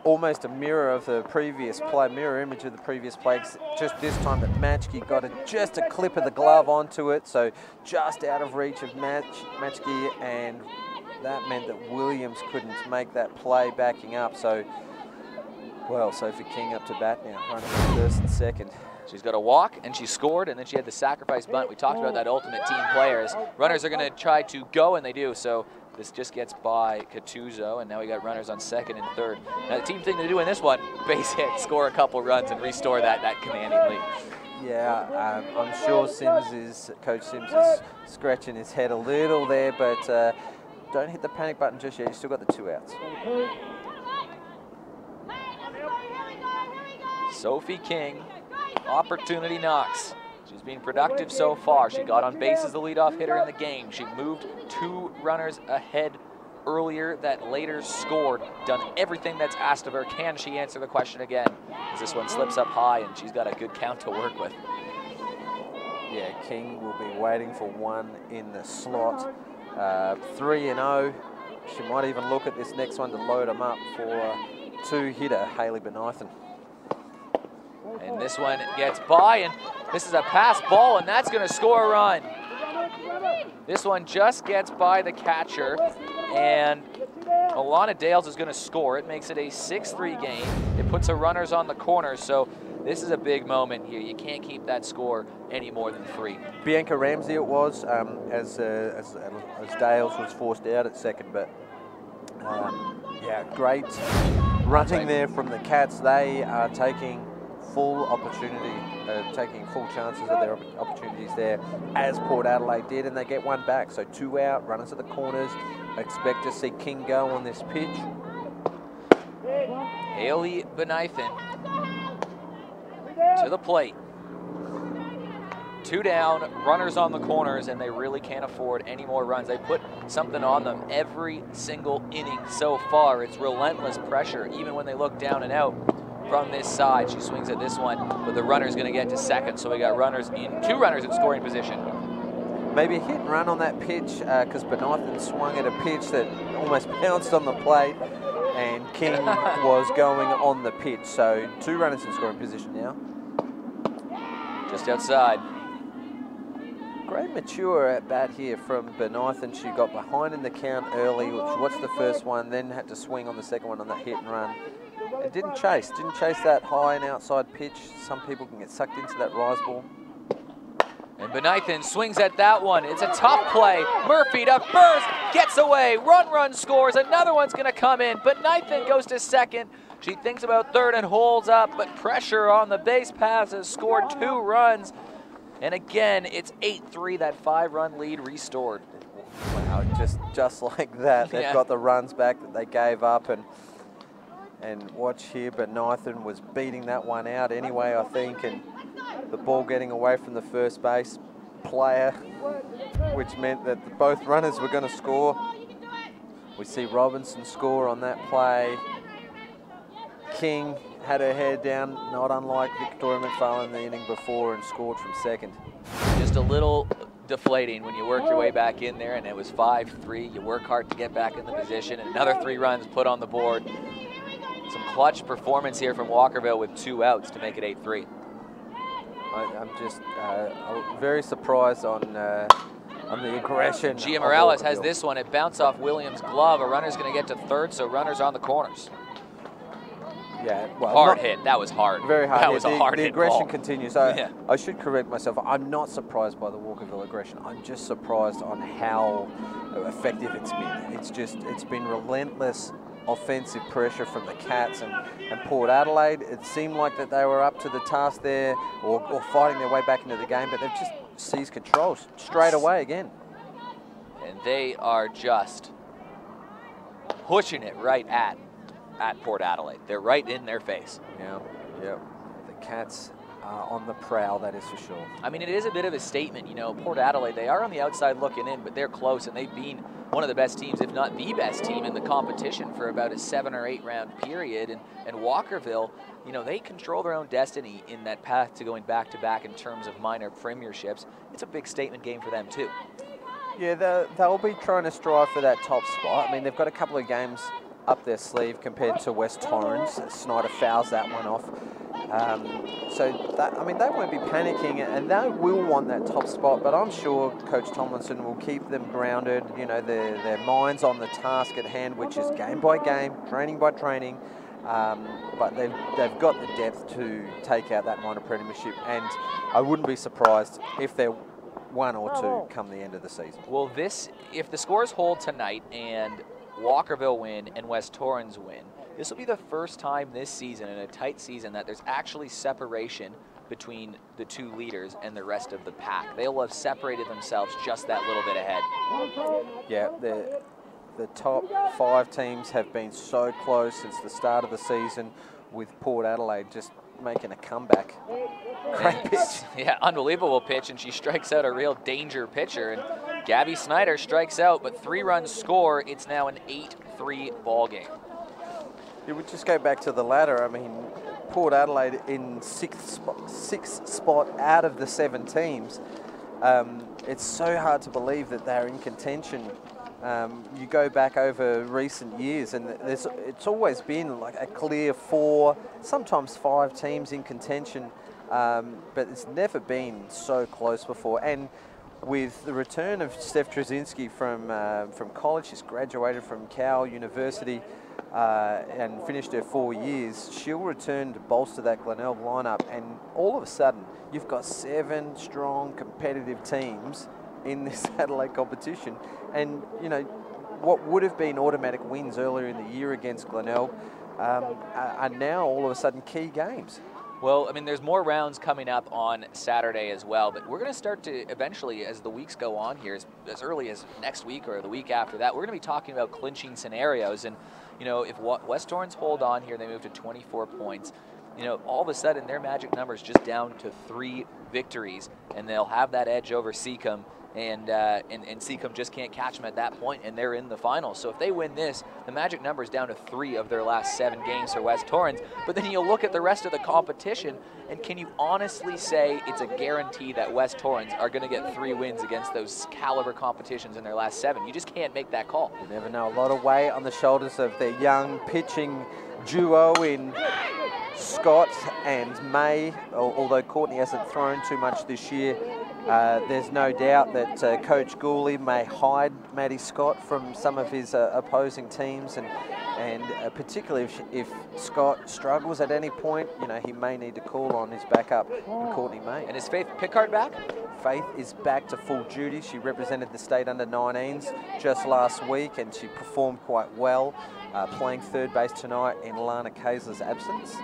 Almost a mirror of the previous play, mirror image of the previous play, just this time that Matchke got just a clip of the glove onto it, so just out of reach of Matchke, and that meant that Williams couldn't make that play backing up. So, well, Sophie King up to bat now, running first and second. She's got a walk, and she scored, and then she had the sacrifice bunt. We talked about that ultimate team players. Runners are going to try to go, and they do. So this just gets by Catuzzo, and now we got runners on second and third. Now the team thing to do in this one, base hit, score a couple runs, and restore that commanding lead. Yeah, I'm sure Coach Sims is scratching his head a little there, but don't hit the panic button just yet. You still got the 2 outs. Sophie King, opportunity knocks. She's been productive so far. She got on base as the leadoff hitter in the game. She moved 2 runners ahead earlier that later scored, done everything that's asked of her. Can she answer the question again? As this one slips up high, and she's got a good count to work with. Yeah, King will be waiting for one in the slot. 3-0. She might even look at this next one to load them up for 2-hitter Hayley Benithan. And this one gets by, and this is a pass ball, and that's going to score a run. This one just gets by the catcher, and Alana Dales is going to score. It makes it a 6-3 game. It puts the runners on the corners, so this is a big moment here. You can't keep that score any more than 3. Bianca Ramsey it was, as Dales was forced out at second, but yeah, great running there from the Cats. They are taking full opportunity, taking full chances of their opportunities there, as Port Adelaide did, and they get one back. So 2 out, runners at the corners. Expect to see King go on this pitch. Hayley Benithan to the plate. 2 down, runners on the corners, and they really can't afford any more runs. They put something on them every single inning so far. It's relentless pressure, even when they look down and out from this side. She swings at this one, but the runner's going to get to second, so we got runners in, 2 runners in scoring position. Maybe a hit and run on that pitch because Benithan swung at a pitch that almost bounced on the plate, and King was going on the pitch. So 2 runners in scoring position now. Just outside. Great mature at bat here from Benithan. She got behind in the count early. She watched the first one, then had to swing on the second one on that hit and run. It didn't chase that high and outside pitch. Some people can get sucked into that rise ball. And Benithan swings at that one. It's a tough play. Murphy to first, gets away. Run, scores. Another one's going to come in. Benithan goes to second. She thinks about third and holds up, but pressure on the base pass has scored 2 runs. And again, it's 8-3, that 5-run lead restored. Wow, just like that. They've got the runs back that they gave up. And watch here, Benithan was beating that one out anyway, I think. And the ball getting away from the first base player, which meant that both runners were going to score. We see Robinson score on that play. King had her head down, not unlike Victoria McFarlane the inning before, and scored from second. Just a little deflating when you work your way back in there, and it was 5-3. You work hard to get back in the position, and another 3 runs put on the board. Some clutch performance here from Walkerville with 2 outs to make it 8-3. I'm just very surprised on the aggression. Gia Morales has this one. It bounced off Williams' glove. A runner's going to get to third, so runners on the corners. Yeah, well, hard hit. That was hard. Very hard. That was a hard hit. The aggression ball. continues. I should correct myself. I'm not surprised by the Walkerville aggression. I'm just surprised on how effective it's been. It's been relentless offensive pressure from the Cats and Port Adelaide. It seemed like that they were up to the task there, or fighting their way back into the game, but they've just seized control straight away again. And they are just pushing it right at Port Adelaide. They're right in their face. Yeah. The Cats are on the prowl, that is for sure. I mean, it is a bit of a statement. You know, Port Adelaide, they are on the outside looking in, but they're close, and they've been one of the best teams, if not the best team in the competition for about a 7 or 8 round period. And Walkerville, you know, they control their own destiny in that path to going back-to-back in terms of minor premierships. It's a big statement game for them, too. Yeah, they'll be trying to strive for that top spot. I mean, they've got a couple of games up their sleeve compared to West Torrens. Snyder fouls that one off. I mean, they won't be panicking, and they will want that top spot, but I'm sure Coach Tomlinson will keep them grounded, you know, their minds on the task at hand, which is game by game, training by training, but they've got the depth to take out that minor premiership, and I wouldn't be surprised if they're 1 or 2 come the end of the season. Well, if the scores hold tonight and Walkerville win and West Torrens win, this will be the first time this season, in a tight season, that there's actually separation between the 2 leaders and the rest of the pack. They'll have separated themselves just that little bit ahead. Yeah, the top 5 teams have been so close since the start of the season, with Port Adelaide just making a comeback. Great pitch. Yeah, unbelievable pitch, and she strikes out a real danger pitcher. And Gabby Snyder strikes out, but 3 runs score. It's now an 8-3 ball game. It would just go back to the ladder. I mean, Port Adelaide in 6th spot out of the 7 teams. It's so hard to believe that they're in contention. You go back over recent years, and it's always been like a clear 4, sometimes 5 teams in contention, but it's never been so close before. And with the return of Steph Trzynski from college, she's graduated from Cal University, and finished her 4 years, she'll return to bolster that Glenelg lineup, and all of a sudden you've got 7 strong competitive teams in this Adelaide competition. And you know, what would have been automatic wins earlier in the year against Glenelg are now all of a sudden key games. Well, I mean, there's more rounds coming up on Saturday as well, but we're going to start to eventually, as the weeks go on here, as early as next week or the week after that, we're going to be talking about clinching scenarios. And, you know, if West Torrens hold on here, they move to 24 points. you know, all of a sudden their magic number is just down to 3 victories, and they'll have that edge over Seacombe, and Seacombe just can't catch them at that point, and they're in the finals. So if they win this, the magic number is down to 3 of their last 7 games for West Torrens. But then you look at the rest of the competition, and can you honestly say it's a guarantee that West Torrens are going to get 3 wins against those caliber competitions in their last 7? You just can't make that call. You never know. A lot of weight on the shoulders of their young pitching duo in Scott and May. Although Courtney hasn't thrown too much this year, there's no doubt that Coach Gooley may hide Maddie Scott from some of his opposing teams, and particularly if Scott struggles at any point, you know, he may need to call on his backup, Courtney May. And is Faith Pickard back? Faith is back to full duty. She represented the state under-19s just last week, and she performed quite well, playing third base tonight in Lana Kaiser's absence.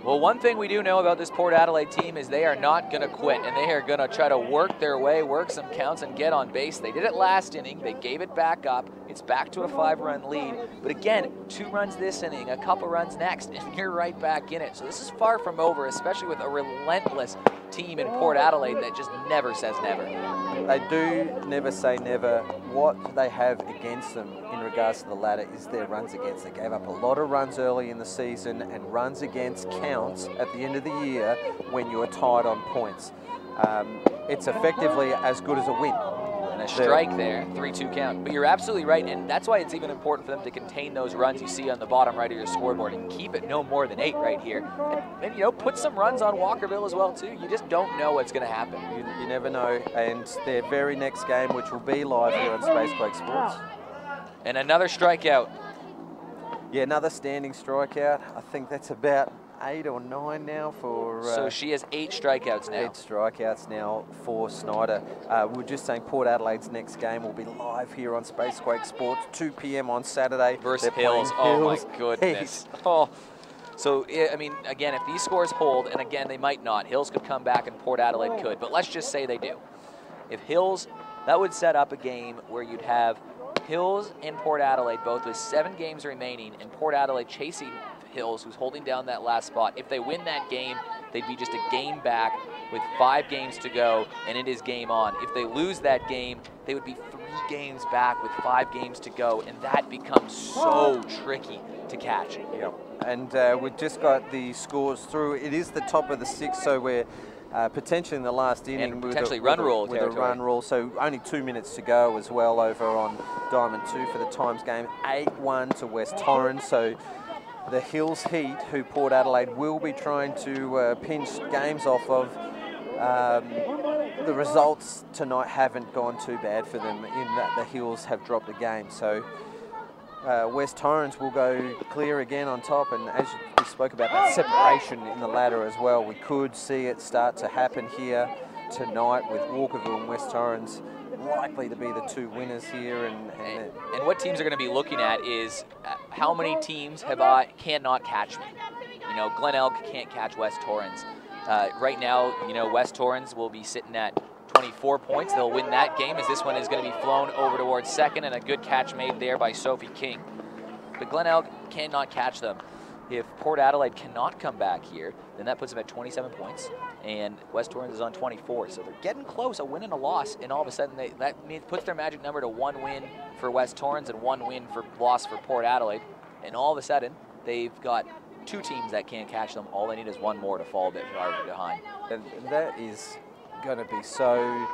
Well, one thing we do know about this Port Adelaide team is they are not going to quit, and they are going to try to work their way, work some counts, and get on base. They did it last inning. They gave it back up. It's back to a 5-run lead. But again, 2 runs this inning, a couple runs next, and you're right back in it. So this is far from over, especially with a relentless team in Port Adelaide that just never says never. They do never say never. What they have against them in regards to the ladder is their runs against. They gave up a lot of runs early in the season, and runs against counts at the end of the year when you are tied on points. It's effectively as good as a win. And a strike there, 3-2 count. But you're absolutely right, and that's why it's even important for them to contain those runs you see on the bottom right of your scoreboard and keep it no more than 8 right here. And you know, put some runs on Walkerville as well too. You just don't know what's going to happen. You never know. And their very next game, which will be live here on Spacequake Sports. And another strikeout. Yeah, another standing strikeout. I think that's about 8 or 9 now for... so she has 8 strikeouts now. 8 strikeouts now for Snyder. We're just saying Port Adelaide's next game will be live here on Spacequake Sports, 2 p.m. on Saturday. Versus Hills. Oh my goodness. Oh. So, I mean, again, if these scores hold, and again, they might not, Hills could come back and Port Adelaide could, but let's just say they do. If Hills, that would set up a game where you'd have Hills and Port Adelaide both with 7 games remaining, and Port Adelaide chasing Hills, who's holding down that last spot. If they win that game, they'd be just a game back with 5 games to go, and it is game on. If they lose that game, they would be 3 games back with 5 games to go, and that becomes so tricky to catch. Yep. And we've just got the scores through. It is the top of the 6th, so we're potentially in the last inning. And potentially run rule with a run rule, so only 2 minutes to go as well over on Diamond 2 for the Times game. 8-1 to West Torrens, so the Hills Heat, who Port Adelaide will be trying to pinch games off of. The results tonight haven't gone too bad for them in that the Hills have dropped a game. So West Torrens will go clear again on top, and as we spoke about that separation in the ladder as well, we could see it start to happen here tonight with Walkerville and West Torrens likely to be the 2 winners here. And what teams are going to be looking at is how many teams cannot catch me. You know, Glen Elk can't catch West Torrens. Right now, you know, West Torrens will be sitting at 24 points. They'll win that game, as this one is going to be flown over towards second, and a good catch made there by Sophie King. But Glen Elk cannot catch them. If Port Adelaide cannot come back here, then that puts them at 27 points, and West Torrens is on 24. So they're getting close, a win and a loss, and all of a sudden that puts their magic number to 1 win for West Torrens and 1 win for loss for Port Adelaide. And all of a sudden, they've got 2 teams that can't catch them. All they need is 1 more to fall a bit farther behind. And that is going to be so...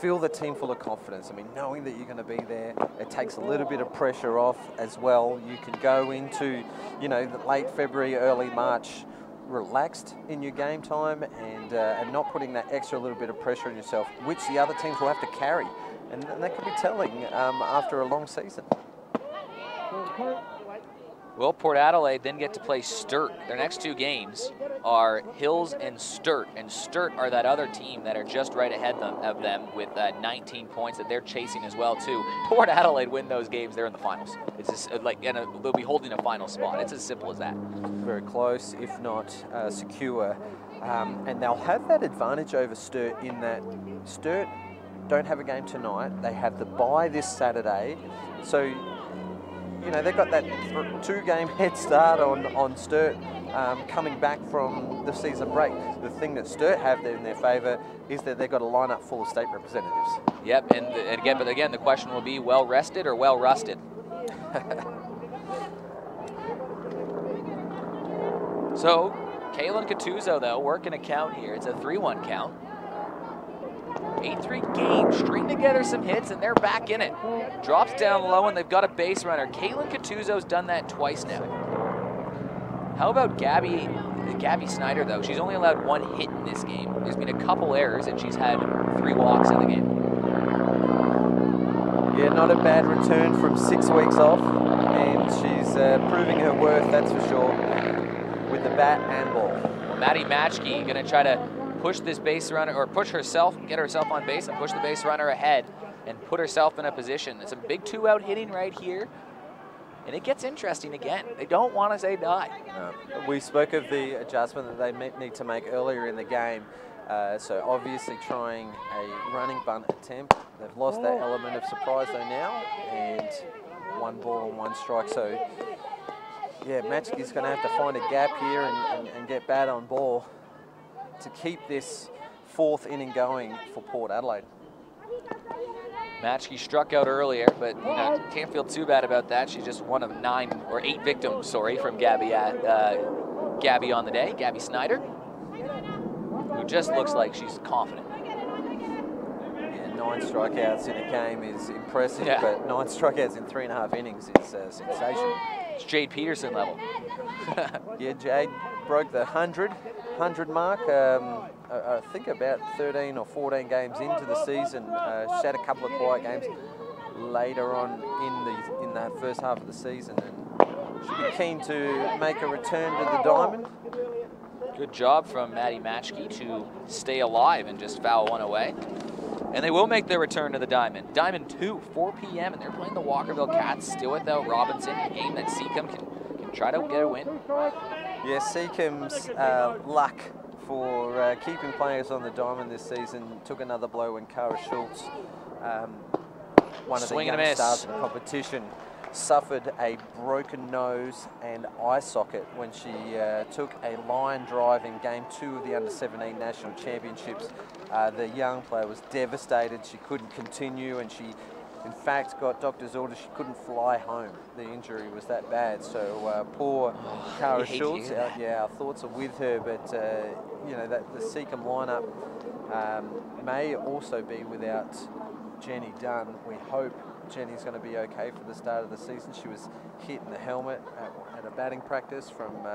fill the team full of confidence. I mean, knowing that you're going to be there, it takes a little bit of pressure off as well. You can go into, you know, the late February, early March relaxed in your game time, and not putting that extra little bit of pressure on yourself, which the other teams will have to carry. And that could be telling after a long season. Well, Port Adelaide then get to play Sturt. Their next 2 games are Hills and Sturt are that other team that are just right ahead of them with 19 points that they're chasing as well too. Port Adelaide win those games, they're in the finals. It's just they'll be holding a final spot. It's as simple as that. Very close, if not secure, and they'll have that advantage over Sturt in that Sturt don't have a game tonight. They have the bye this Saturday, so you know, they've got that 2-game head start on Sturt coming back from the season break. The thing that Sturt have there in their favour is that they've got a lineup full of state representatives. Yep, and again, the question will be well rested or well rusted. So, Kaylin Catuzzo, though, working a count here. It's a 3-1 count. 8-3 game, string together some hits, and they're back in it. Drops down low, and they've got a base runner. Kaylin Catuzzo's done that twice now. How about Gabby Snyder, though? She's only allowed 1 hit in this game. There's been a couple errors, and she's had 3 walks in the game. Yeah, not a bad return from 6 weeks off, and she's proving her worth, that's for sure, with the bat and ball. Maddie Matchkey going to try to push this base runner, or push herself, get herself on base and push the base runner ahead and put herself in a position. It's a big 2-out hitting right here. And it gets interesting again. They don't want to say die. No. We spoke of the adjustment that they need to make earlier in the game. So obviously trying a running bunt attempt. They've lost that element of surprise though now, and 1 ball and 1 strike. So yeah, Matchkey's going to have to find a gap here and get bat on ball to keep this 4th inning going for Port Adelaide. Matchkey struck out earlier, but you know, can't feel too bad about that. She's just 1 of 9 or 8 victims, sorry, from Gabby on the day, Gabby Snyder, who just looks like she's confident. Yeah, 9 strikeouts in a game is impressive, yeah. But 9 strikeouts in 3.5 innings is a sensation. It's Jade Peterson level. Yeah, Jade broke the 100 mark. I think about 13 or 14 games into the season. She had a couple of quiet games later on in the first half of the season, and she'll be keen to make a return to the diamond. Good job from Maddie Matchkey to stay alive and just foul 1 away. And they will make their return to the diamond. Diamond 2, 4 p.m., and they're playing the Walkerville Cats still without Robinson, a game that Seacombe can try to get a win. Yeah, Seacombe's luck for keeping players on the diamond this season took another blow when Cara Schultz, one of the young stars of the competition, suffered a broken nose and eye socket when she took a line drive in Game 2 of the Under-17 National Championships. The young player was devastated. She couldn't continue, and she, in fact, got doctor's orders she couldn't fly home. The injury was that bad. So poor Cara Schultz. Yeah, our thoughts are with her, but you know, that the Seacombe lineup may also be without Jenny Dunn. We hope Jenny's going to be okay for the start of the season. She was hit in the helmet at a batting practice from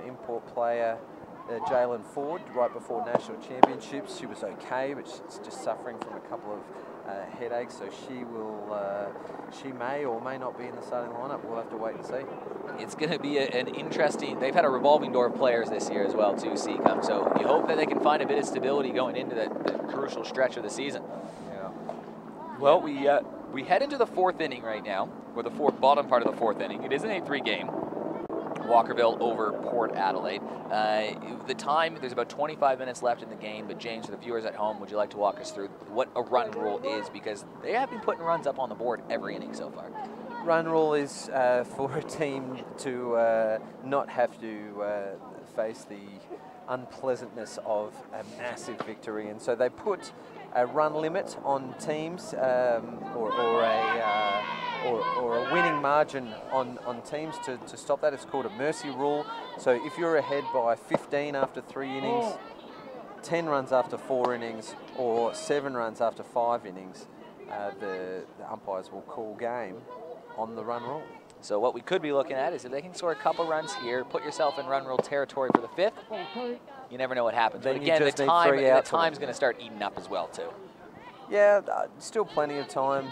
import player Jalen Ford right before National Championships. She was okay, but she's just suffering from a couple of headaches, so she may or may not be in the starting lineup. We'll have to wait and see. It's going to be an interesting, they've had a revolving door of players this year as well too, Seacombe, so you hope that they can find a bit of stability going into the crucial stretch of the season. Yeah. Well, we head into the 4th inning right now, or the bottom part of the 4th inning. It is an 8-3 game. Walkerville over Port Adelaide. The time, there's about 25 minutes left in the game, but James, for the viewers at home, would you like to walk us through what a run rule is? Because they have been putting runs up on the board every inning so far. Run rule is for a team to not have to face the unpleasantness of a massive victory, and so they put a run limit on teams, or a winning margin on teams to stop that. It's called a mercy rule. So if you're ahead by 15 after 3 innings, 10 runs after 4 innings, or 7 runs after 5 innings, the umpires will call game on the run rule. So what we could be looking at is if they can score a couple runs here, put yourself in run rule territory for the 5th, you never know what happens. Then but again, the time's going to start eating up as well too. Yeah, still plenty of time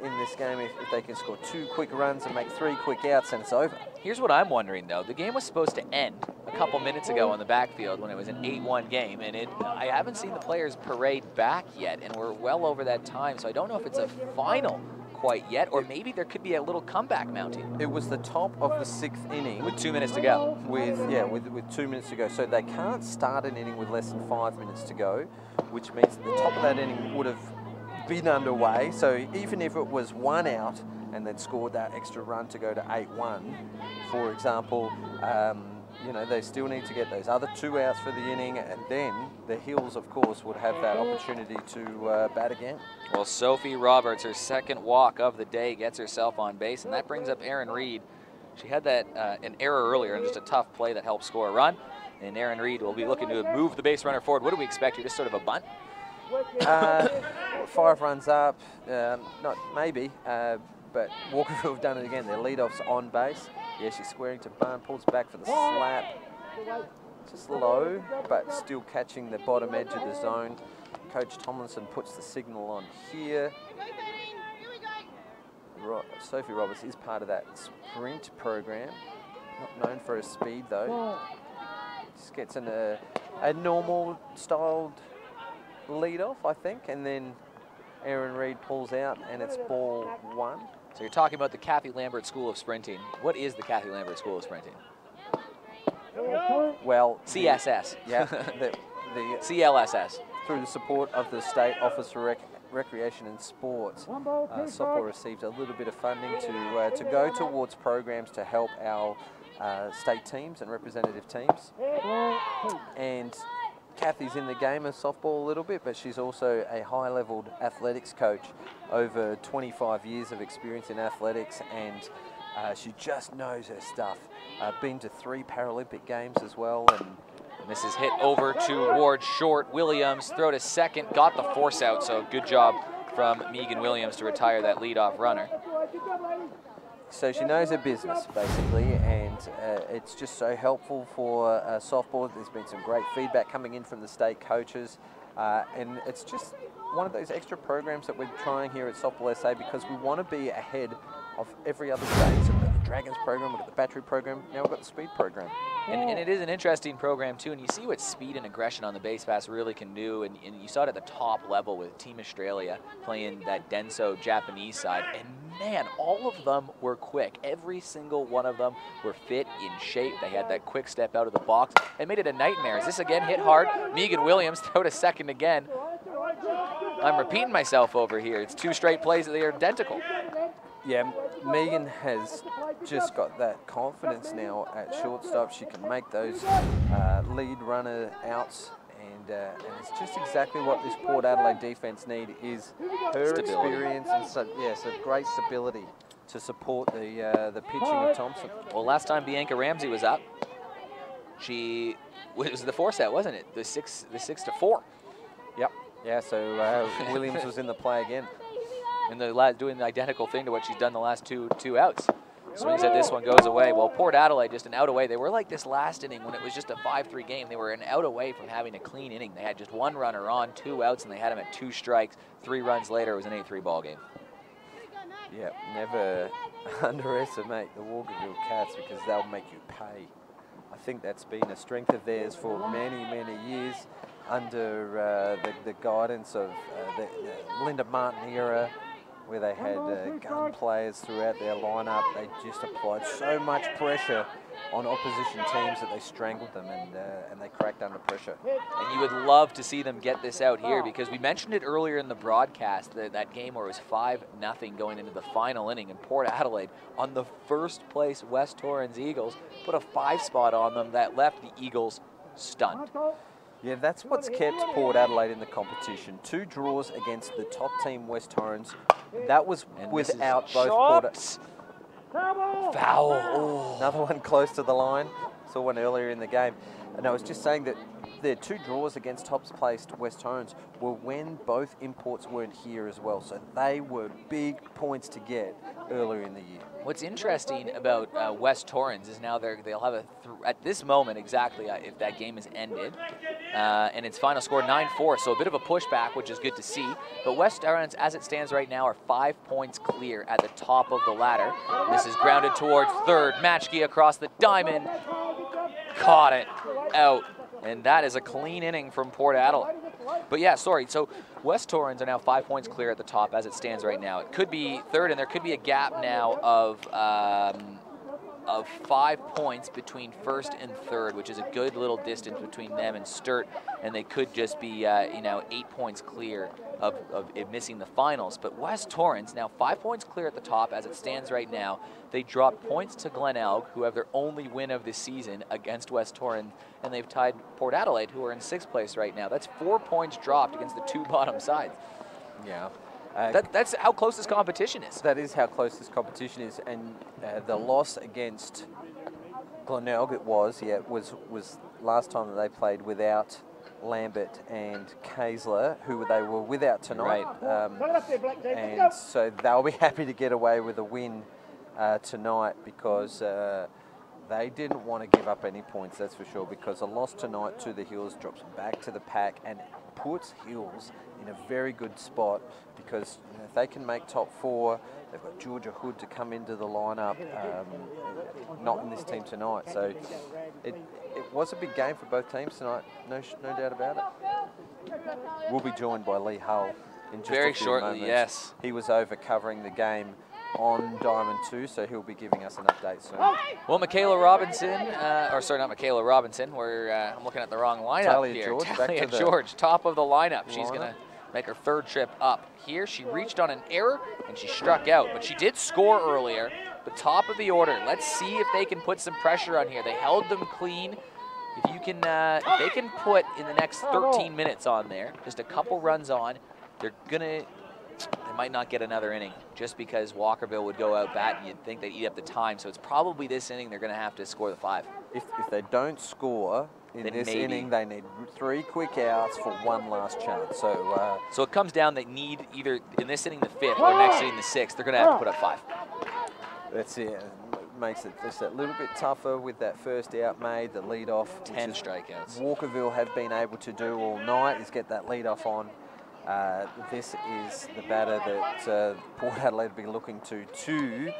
in this game. If they can score 2 quick runs and make 3 quick outs, and it's over. Here's what I'm wondering, though. The game was supposed to end a couple minutes ago on the backfield when it was an 8-1 game, and I haven't seen the players parade back yet, and we're well over that time, so I don't know if it's a final quite yet, or maybe there could be a little comeback mounting. It was the top of the 6th inning. With 2 minutes to go. With 2 minutes to go. So they can't start an inning with less than 5 minutes to go, which means that the top of that inning would have been underway. So even if it was 1 out and then scored that extra run to go to 8-1, for example, you know, they still need to get those other 2 outs for the inning, and then the Hills, of course, would have that opportunity to bat again. Well, Sophie Roberts, her second walk of the day, gets herself on base, and that brings up Erin Reed. She had that an error earlier and just a tough play that helped score a run. And Erin Reed will be looking to move the base runner forward. What do we expect here? Just sort of a bunt? 5 runs up, not maybe, but Walkerville have done it again. Their leadoff's on base. Yeah, she's squaring to bunt, pulls back for the slap. Just low, but still catching the bottom edge of the zone. Coach Tomlinson puts the signal on here. Sophie Roberts is part of that sprint program. Not known for her speed though. Just gets in a normal styled lead off, I think, and then Erin Reed pulls out and it's ball 1. So you're talking about the Kathy Lambert School of Sprinting. What is the Kathy Lambert School of Sprinting? Well, CSS. Yeah, the CLSS. Through the support of the State Office for Recreation and Sports, softball received a little bit of funding to go towards programs to help our state teams and representative teams. And Kathy's in the game of softball a little bit, but she's also a high-leveled athletics coach, over 25 years of experience in athletics, and she just knows her stuff. Been to 3 Paralympic Games as well. And this is hit over towards short. Williams, throw to second, got the force out, so good job from Megan Williams to retire that leadoff runner. So she knows her business, basically, and it's just so helpful for softball. There's been some great feedback coming in from the state coaches, and it's just one of those extra programs that we're trying here at Softball SA because we want to be ahead of every other state. So we've got the Dragons program, we've got the Battery program, now we've got the Speed program. And it is an interesting program too, and you see what speed and aggression on the base pass really can do, and you saw it at the top level with Team Australia playing that Denso Japanese side, and man, all of them were quick. Every single one of them were fit, in shape. They had that quick step out of the box and made it a nightmare. Is this again hit hard? Megan Williams throw to second again. I'm repeating myself over here. It's 2 straight plays that they are identical. Yeah, Megan has just got that confidence now at shortstop. She can make those lead runner outs, and it's just exactly what this Port Adelaide defense need is her experience and so great stability to support the pitching of Thompson. Well, last time Bianca Ramsey was up, it was the 4 set, wasn't it? The 6-4. Yep. Yeah. So Williams was in the play again. And doing the identical thing to what she's done the last two outs. Swings at this one, goes away. Well, Port Adelaide just an out away. They were like this last inning when it was just a 5-3 game. They were an out away from having a clean inning. They had just 1 runner on, 2 outs, and they had him at 2 strikes. 3 runs later, it was an 8-3 ball game. Yeah, never underestimate the Walkerville Cats because they'll make you pay. I think that's been a strength of theirs for many, many years under the guidance of the Linda Martin era, where they had gun players throughout their lineup. They just applied so much pressure on opposition teams that they strangled them, and they cracked under pressure. And you would love to see them get this out here, because we mentioned it earlier in the broadcast, that game where it was 5-0 going into the final inning, and Port Adelaide, on the first place West Torrens Eagles, put a 5 spot on them that left the Eagles stunned. Yeah, that's what's kept Port Adelaide in the competition. 2 draws against the top team, West Torrens. That was without both Port. Foul. Oh. Another one close to the line. Saw one earlier in the game. And I was just saying that their 2 draws against tops placed West Torrens were when both imports weren't here as well. So they were big points to get earlier in the year. What's interesting about West Torrens is now they'll have at this moment exactly if that game is ended, and its final score 9-4, so a bit of a pushback, which is good to see. But West Torrens, as it stands right now, are 5 points clear at the top of the ladder. This is grounded towards third. Matchkey across the diamond, caught it out, and that is a clean inning from Port Adelaide. But yeah, sorry, so West Torrens are now 5 points clear at the top as it stands right now. It could be third, and there could be a gap now of of 5 points between first and third, which is a good little distance between them and Sturt, and they could just be, 8 points clear of missing the finals. But West Torrens now 5 points clear at the top as it stands right now. They dropped points to Glenelg, who have their only win of the season against West Torrens, and they've tied Port Adelaide, who are in 6th place right now. That's 4 points dropped against the 2 bottom sides. Yeah. That's how close this competition is. That is how close this competition is, and the loss against Glenelg, it was last time that they played without Lambert and Kaysler, who they were without tonight. Right. And so they'll be happy to get away with a win tonight, because they didn't want to give up any points, that's for sure, because a loss tonight to the Hills drops them back to the pack and puts Hills in a very good spot, because if they can make top 4, they've got Georgia Hood to come into the lineup, not in this team tonight. So it was a big game for both teams tonight, no doubt about it. We'll be joined by Lee Hull in just Very a few shortly, moments. yes. He was over covering the game on Diamond 2, so he'll be giving us an update soon. Well, Michaela Robinson, or sorry, not Michaela Robinson, I'm looking at the wrong lineup Talia here. George, Talia George, top of the lineup. She's going to make her 3rd trip up here. She reached on an error and she struck out, but she did score earlier. The top of the order. Let's see if they can put some pressure on here. They held them clean. If you can, if they can put in the next 13 minutes on there, just a couple runs on, they're gonna. They might not get another inning just because Walkerville would go out bat and you'd think they'd eat up the time. So it's probably this inning they're going to have to score the 5. If they don't score in Then this maybe. inning, they need 3 quick outs for one last chance. So it comes down, they need either in this inning the 5th or next inning the 6th. They're going to have to put up 5. That's it. Makes it just a little bit tougher with that first out made, the lead off. 10 strikeouts. Walkerville have been able to do all night is get that lead off on. This is the batter that Port Adelaide will be looking to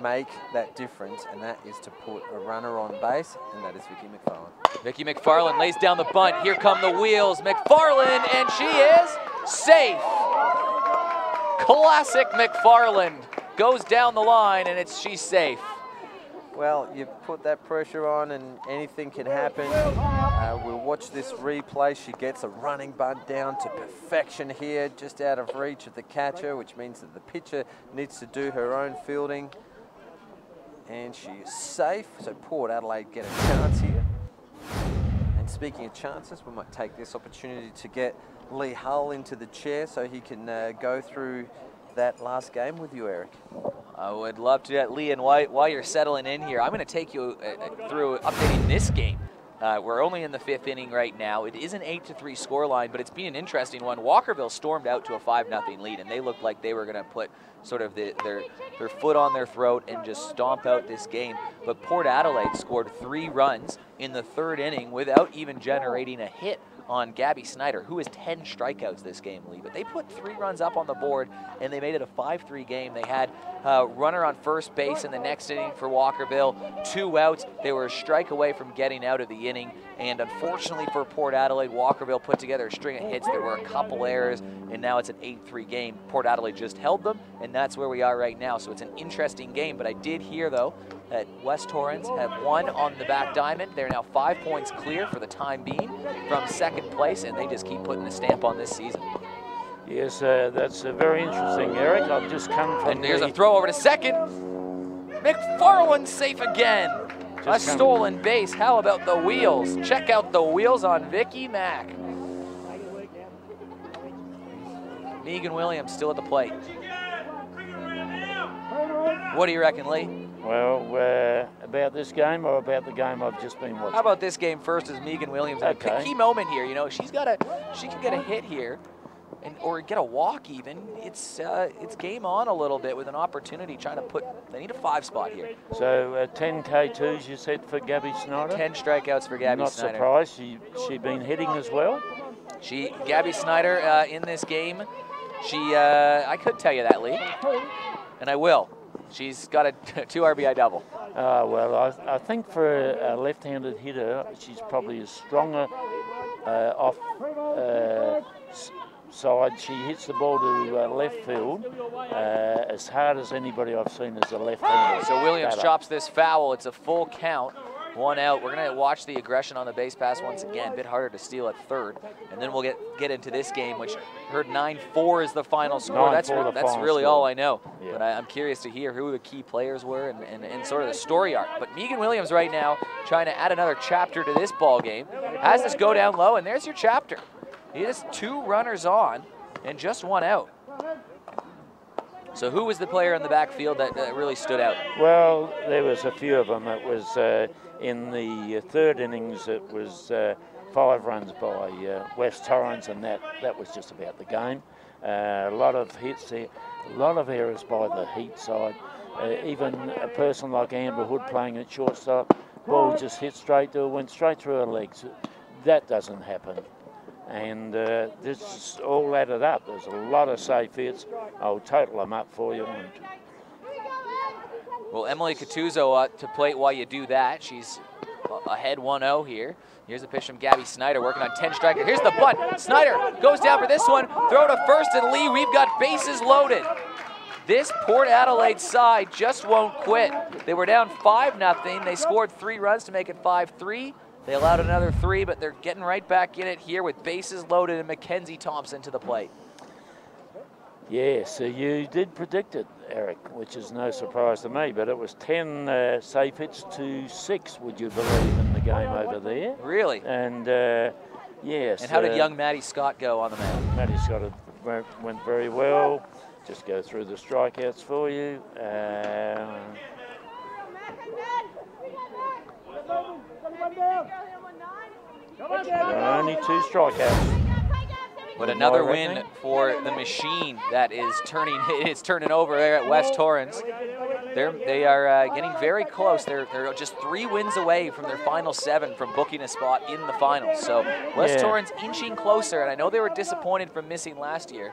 make that difference, and that is to put a runner on base, and that is Vicky McFarlane. Vicky McFarlane lays down the bunt. Here come the wheels. McFarlane, and she is safe. Classic McFarlane goes down the line, and she's safe. Well, you put that pressure on and anything can happen. We'll watch this replay. She gets a running bunt down to perfection here, just out of reach of the catcher, which means that the pitcher needs to do her own fielding. And she is safe, so Port Adelaide get a chance here. And speaking of chances, we might take this opportunity to get Lee Hull into the chair so he can go through that last game with you, Eric. I would love to, Lee, and while you're settling in here, I'm going to take you through updating this game. We're only in the 5th inning right now. It is an 8-3 scoreline, but it's been an interesting one. Walkerville stormed out to a 5-0 lead, and they looked like they were going to put sort of their foot on their throat and just stomp out this game. But Port Adelaide scored 3 runs in the 3rd inning without even generating a hit on Gabby Snyder, who has 10 strikeouts this game, Lee. But they put 3 runs up on the board, and they made it a 5-3 game. They had a runner on first base in the next inning for Walkerville, 2 outs. They were a strike away from getting out of the inning, and unfortunately for Port Adelaide, Walkerville put together a string of hits. There were a couple errors, and now it's an 8-3 game. Port Adelaide just held them, and that's where we are right now. So it's an interesting game, but I did hear, though, that West Torrens have won on the back diamond. They're now 5 points clear for the time being from 2nd place, and they just keep putting a stamp on this season. Yes, that's very interesting, Eric. I've just come from And here's a throw over to 2nd. McFarlane safe again. A stolen base. How about the wheels? Check out the wheels on Vicky Mack. Megan Williams still at the plate. What do you reckon, Lee? Well, about this game or about the game I've just been watching? How about this game first as Megan Williams? Okay. A key moment here, you know, she can get a hit here, or get a walk even. It's game on a little bit with an opportunity trying to they need a 5 spot here. So 10 K2s you said for Gabby Snyder? 10 strikeouts for Gabby Snyder. Not surprised, she been hitting as well? Gabby Snyder in this game, I could tell you that, Lee, and I will. She's got a 2 RBI double. Well, I think for a left-handed hitter, she's probably a stronger off side. She hits the ball to left field as hard as anybody I've seen as a left-hander. So Williams chops this foul. It's a full count. 1 out. We're going to watch the aggression on the base pass once again. A bit harder to steal at third. And then we'll get into this game, which heard 9-4 is the final score. That's really all I know. Yeah. But I'm curious to hear who the key players were and sort of the story arc. But Megan Williams right now trying to add another chapter to this ball game. Has this go down low, and there's your chapter. He has 2 runners on and just 1 out. So who was the player in the backfield that really stood out? Well, there was a few of them. It was in the third innings, it was 5 runs by West Torrens, and that was just about the game. A lot of hits there, a lot of errors by the Heat side. Even a person like Amber Hood playing at shortstop, ball just hit straight to her, went straight through her legs. That doesn't happen. And this all added up. There's a lot of safe hits. I'll total them up for you. Well, Emily Catuzzo to plate while you do that. She's ahead 1-0 here. Here's the pitch from Gabby Snyder working on 10 striker. Here's the bunt. Snyder goes down for this one. Throw to first and lead. We've got bases loaded. This Port Adelaide side just won't quit. They were down 5-0. They scored 3 runs to make it 5-3. They allowed another 3, but they're getting right back in it here with bases loaded and Mackenzie Thompson to the plate. Yeah, so you did predict it, Eric, which is no surprise to me, but it was 10 safe hits to 6, would you believe, in the game over there. Really? And, yes. And how did young Maddie Scott go on the mound? Maddie Scott went very well. Just go through the strikeouts for you. Only 2 strikeouts. But another win for the machine that is turning over there at West Torrens. They are getting very close. They're just 3 wins away from their final 7 from booking a spot in the finals. So West Torrens inching closer, and I know they were disappointed from missing last year.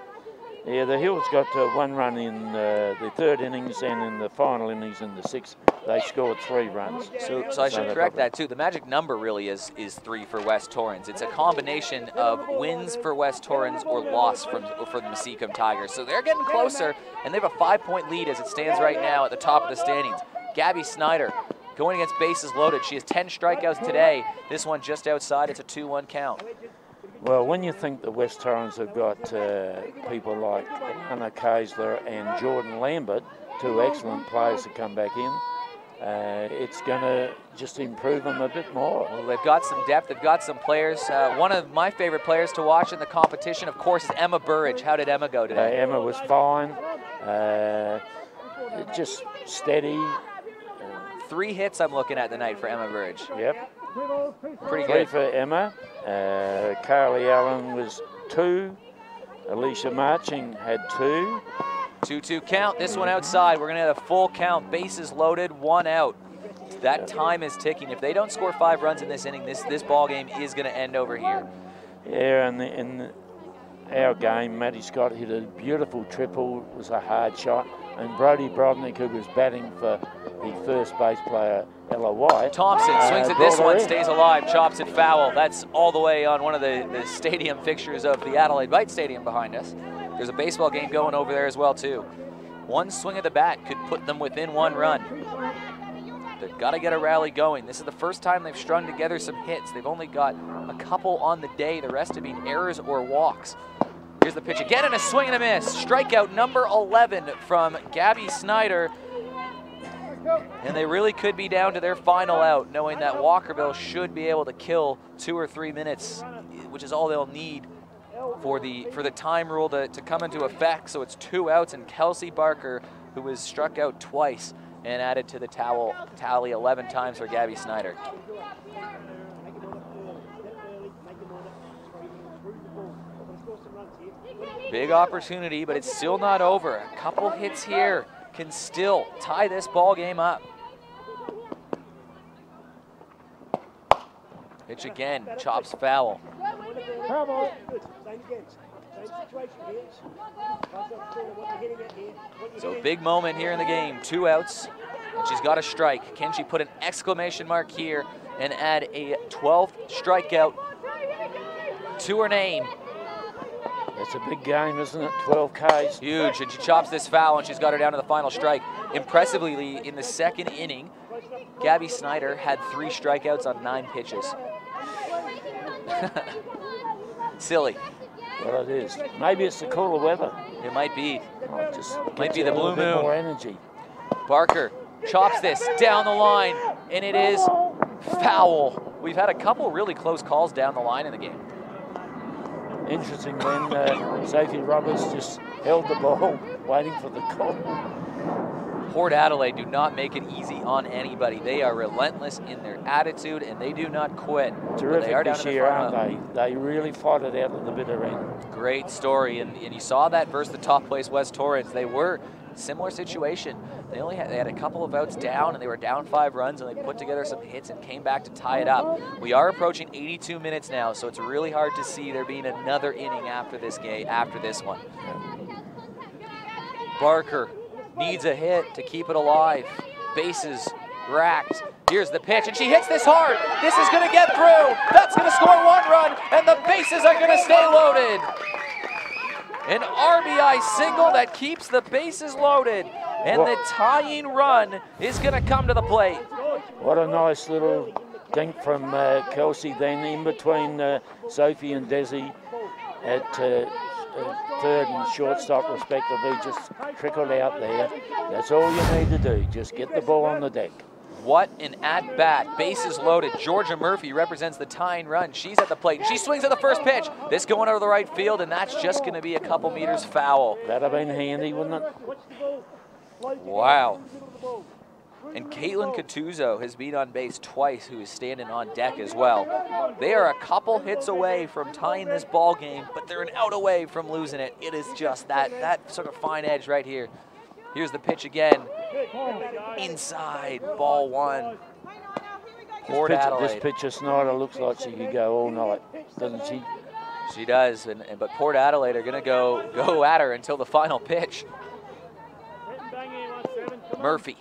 Yeah, the Hills got 1 run in the third innings, and in the final innings in the 6th, they scored 3 runs. So I should correct that too. The magic number really is 3 for West Torrens. It's a combination of wins for West Torrens or loss for the Masicum Tigers. So they're getting closer, and they have a 5-point lead as it stands right now at the top of the standings. Gabby Snyder going against bases loaded. She has 10 strikeouts today. This one just outside. It's a 2-1 count. Well, when you think the West Torrens have got people like Anna Kaisler and Jordan Lambert, 2 excellent players to come back in, it's going to just improve them a bit more. Well, they've got some depth. They've got some players. One of my favorite players to watch in the competition, of course, is Emma Burridge. How did Emma go today? Emma was fine, just steady. 3 hits I'm looking at tonight for Emma Burridge. Yep. Pretty 3 good. for Emma. Carly Allen was 2. Alicia Marching had 2. 2-2 count. This one outside. We're going to have a full count. Bases loaded, 1 out. That time is ticking. If they don't score 5 runs in this inning, this ball game is going to end over here. Yeah, and in our game, Maddie Scott hit a beautiful triple. It was a hard shot. And Brodie Brodnick, who was batting for the first base player, Ella White. Thompson swings at this one, stays alive, chops it foul. That's all the way on one of the stadium fixtures of the Adelaide Bite Stadium behind us. There's a baseball game going over there as well, too. One swing of the bat could put them within 1 run. They've got to get a rally going. This is the first time they've strung together some hits. They've only got a couple on the day, the rest have been errors or walks. Here's the pitch again, and a swing and a miss. Strikeout number 11 from Gabby Snyder. And they really could be down to their final out, knowing that Walkerville should be able to kill 2 or 3 minutes, which is all they'll need for the time rule to come into effect. So it's 2 outs, and Kelsey Barker, who was struck out twice and added to the tally 11 times for Gabby Snyder. Big opportunity, but it's still not over. A couple hits here can still tie this ball game up. Pitch again, chops foul. So big moment here in the game, 2 outs, and she's got a strike. Can she put an exclamation mark here and add a 12th strikeout to her name? It's a big game, isn't it? 12 Ks. Huge, and she chops this foul, and she's got her down to the final strike. Impressively, in the second inning, Gabby Snyder had 3 strikeouts on 9 pitches. Silly. Well, it is. Maybe it's the cooler weather. It might be. Oh, just Might be the blue bit moon. more energy. Barker chops this down the line, and it is foul. We've had a couple really close calls down the line in the game. Interesting when Sophie Roberts just held the ball, waiting for the call. Port Adelaide do not make it easy on anybody. They are relentless in their attitude, and they do not quit. Terrific they are down this in the year, front aren't they? They really fight it out at the bitter end. Great story, and you saw that versus the top place West Torrens. They were similar situation. They had a couple of outs down, and they were down 5 runs, and they put together some hits and came back to tie it up. We are approaching 82 minutes now, so it's really hard to see there being another inning after this game, after this one. Barker needs a hit to keep it alive. Bases racked. Here's the pitch, and she hits this hard. This is going to get through. That's going to score 1 run, and the bases are going to stay loaded. An RBI single that keeps the bases loaded, and the tying run is going to come to the plate. What a nice little dink from Kelsey then in between Sophie and Desi at third and shortstop respectively, just trickled out there. That's all you need to do, just get the ball on the deck. What an at-bat, bases loaded. Georgia Murphy represents the tying run. She's at the plate, she swings at the first pitch. This going over the right field, and that's just gonna be a couple meters foul. That'd have been handy, wouldn't it? Wow. And Caitlin Catuzzo has been on base twice, who is standing on deck as well. They are a couple hits away from tying this ball game, but they're an out away from losing it. It is just that sort of fine edge right here. Here's the pitch again. Inside, ball 1. Port Adelaide. This pitcher Snyder looks like she could go all night, doesn't she? She does, but Port Adelaide are going to go at her until the final pitch. Murphy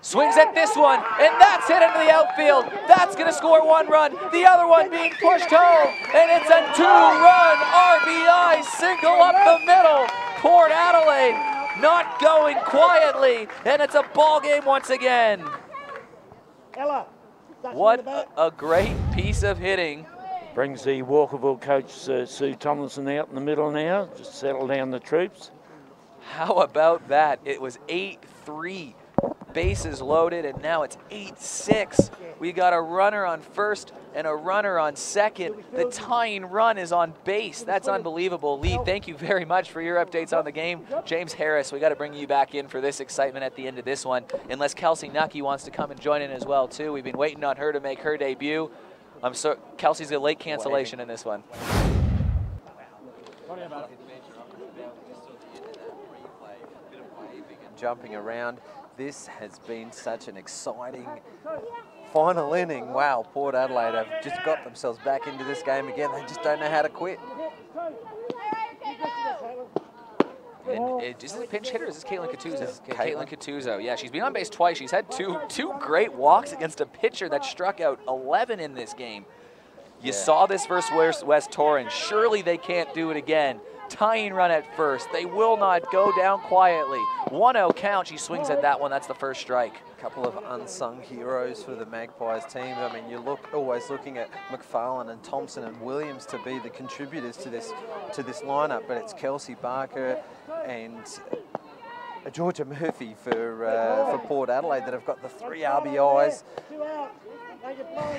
swings at this one, and that's hit into the outfield. That's going to score 1 run. The other one being pushed home, and it's a 2-run RBI single up the middle. Port Adelaide not going quietly, and it's a ball game once again. What a great piece of hitting. Brings the Walkerville coach Sue Tomlinson out in the middle now, just settle down the troops. How about that? It was 8-3. Bases loaded, and now it's 8-6. We got a runner on first and a runner on second. The tying run is on base. That's unbelievable. Lee, thank you very much for your updates on the game. James Harris, we got to bring you back in for this excitement at the end of this one, unless Kelsey Nucky wants to come and join in as well, too. We've been waiting on her to make her debut. Kelsey's a late cancellation in this one. Jumping around. This has been such an exciting final inning. Wow, Port Adelaide have just got themselves back into this game again. They just don't know how to quit. And is this a pinch hitter? Is this Caitlin Catuzzo? Caitlin Catuzzo. Yeah, she's been on base twice. She's had two great walks against a pitcher that struck out 11 in this game. You saw this versus West Torrens. Surely they can't do it again. Tying run at first. They will not go down quietly. 1-0 count. She swings at that one. That's the first strike. A couple of unsung heroes for the Magpies team. I mean, you're always looking at McFarlane and Thompson and Williams to be the contributors to this lineup, but it's Kelsey Barker and Georgia Murphy for Port Adelaide that have got the 3 RBIs.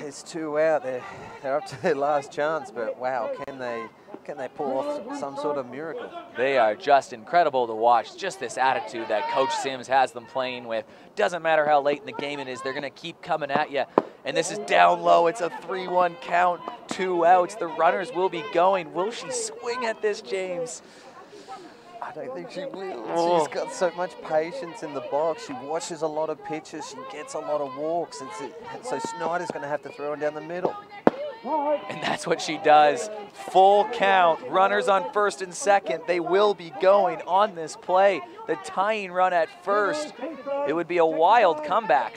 There's 2 out. They're up to their last chance, but wow, can they pull off some sort of miracle? They are just incredible to watch. Just this attitude that Coach Sims has them playing with. Doesn't matter how late in the game it is, they're going to keep coming at you. And this is down low. It's a 3-1 count, 2 outs. The runners will be going. Will she swing at this, James? I don't think she will. She's got so much patience in the box. She watches a lot of pitches. She gets a lot of walks. So Snyder's going to have to throw her down the middle. And that's what she does. Full count. Runners on first and second. They will be going on this play. The tying run at first. It would be a wild comeback.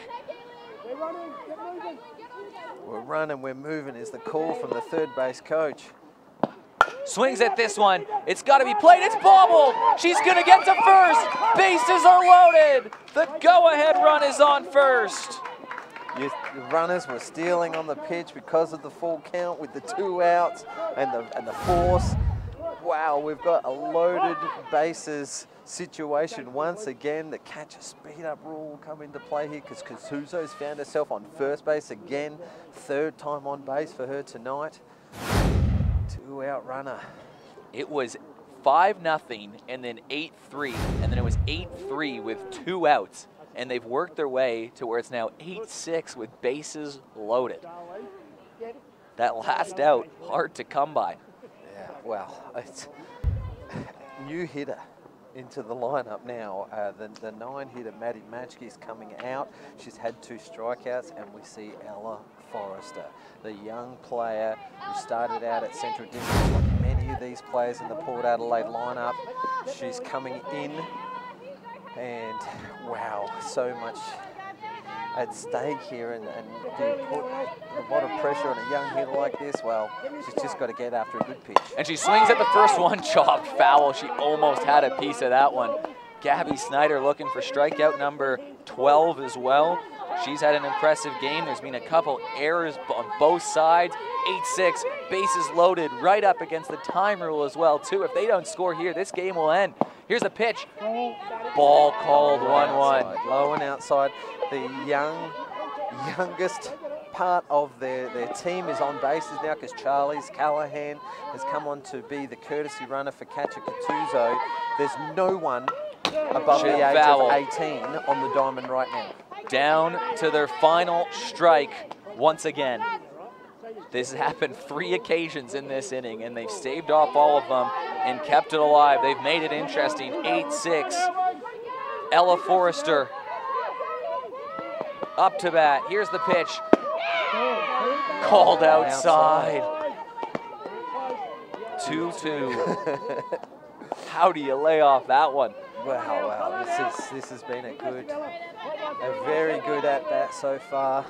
We're running, we're moving is the call from the third base coach. Swings at this one. It's got to be played. It's bobbled. She's going to get to first. Bases are loaded. The go-ahead run is on first. The runners were stealing on the pitch because of the full count with the 2 outs and the force. Wow, we've got a loaded bases situation once again. The catch a speed up rule will come into play here because Kazuzo's found herself on first base again. 3rd time on base for her tonight. 2 out runner. It was 5-0 and then 8-3, and then it was 8-3 with 2 outs. And they've worked their way to where it's now 8-6 with bases loaded. That last out, hard to come by. Yeah, well, it's new hitter into the lineup now. The 9 hitter, Maddie Magpies, coming out. She's had 2 strikeouts, and we see Ella Forrester, the young player who started out at Central District, like many of these players in the Port Adelaide lineup. She's coming in. And wow, so much at stake here, and do you put a lot of pressure on a young hitter like this? Well, she's just got to get after a good pitch. And she swings at the first one, chopped foul. She almost had a piece of that one. Gabby Snyder looking for strikeout number 12 as well. She's had an impressive game. There's been a couple errors on both sides. 8-6, bases loaded, right up against the time rule as well, too. If they don't score here, this game will end. Here's the pitch. Ball called 1-1. Low and outside. The youngest part of their team is on bases now because Charlie's Callahan has come on to be the courtesy runner for catcher Katuzo. There's no one above the age of 18 on the diamond right now. Down to their final strike once again. This has happened 3 occasions in this inning, and they've staved off all of them and kept it alive. They've made it interesting. 8-6. Ella Forrester up to bat. Here's the pitch. Called outside. 2-2. How do you lay off that one? Wow, this has been a very good at bat so far.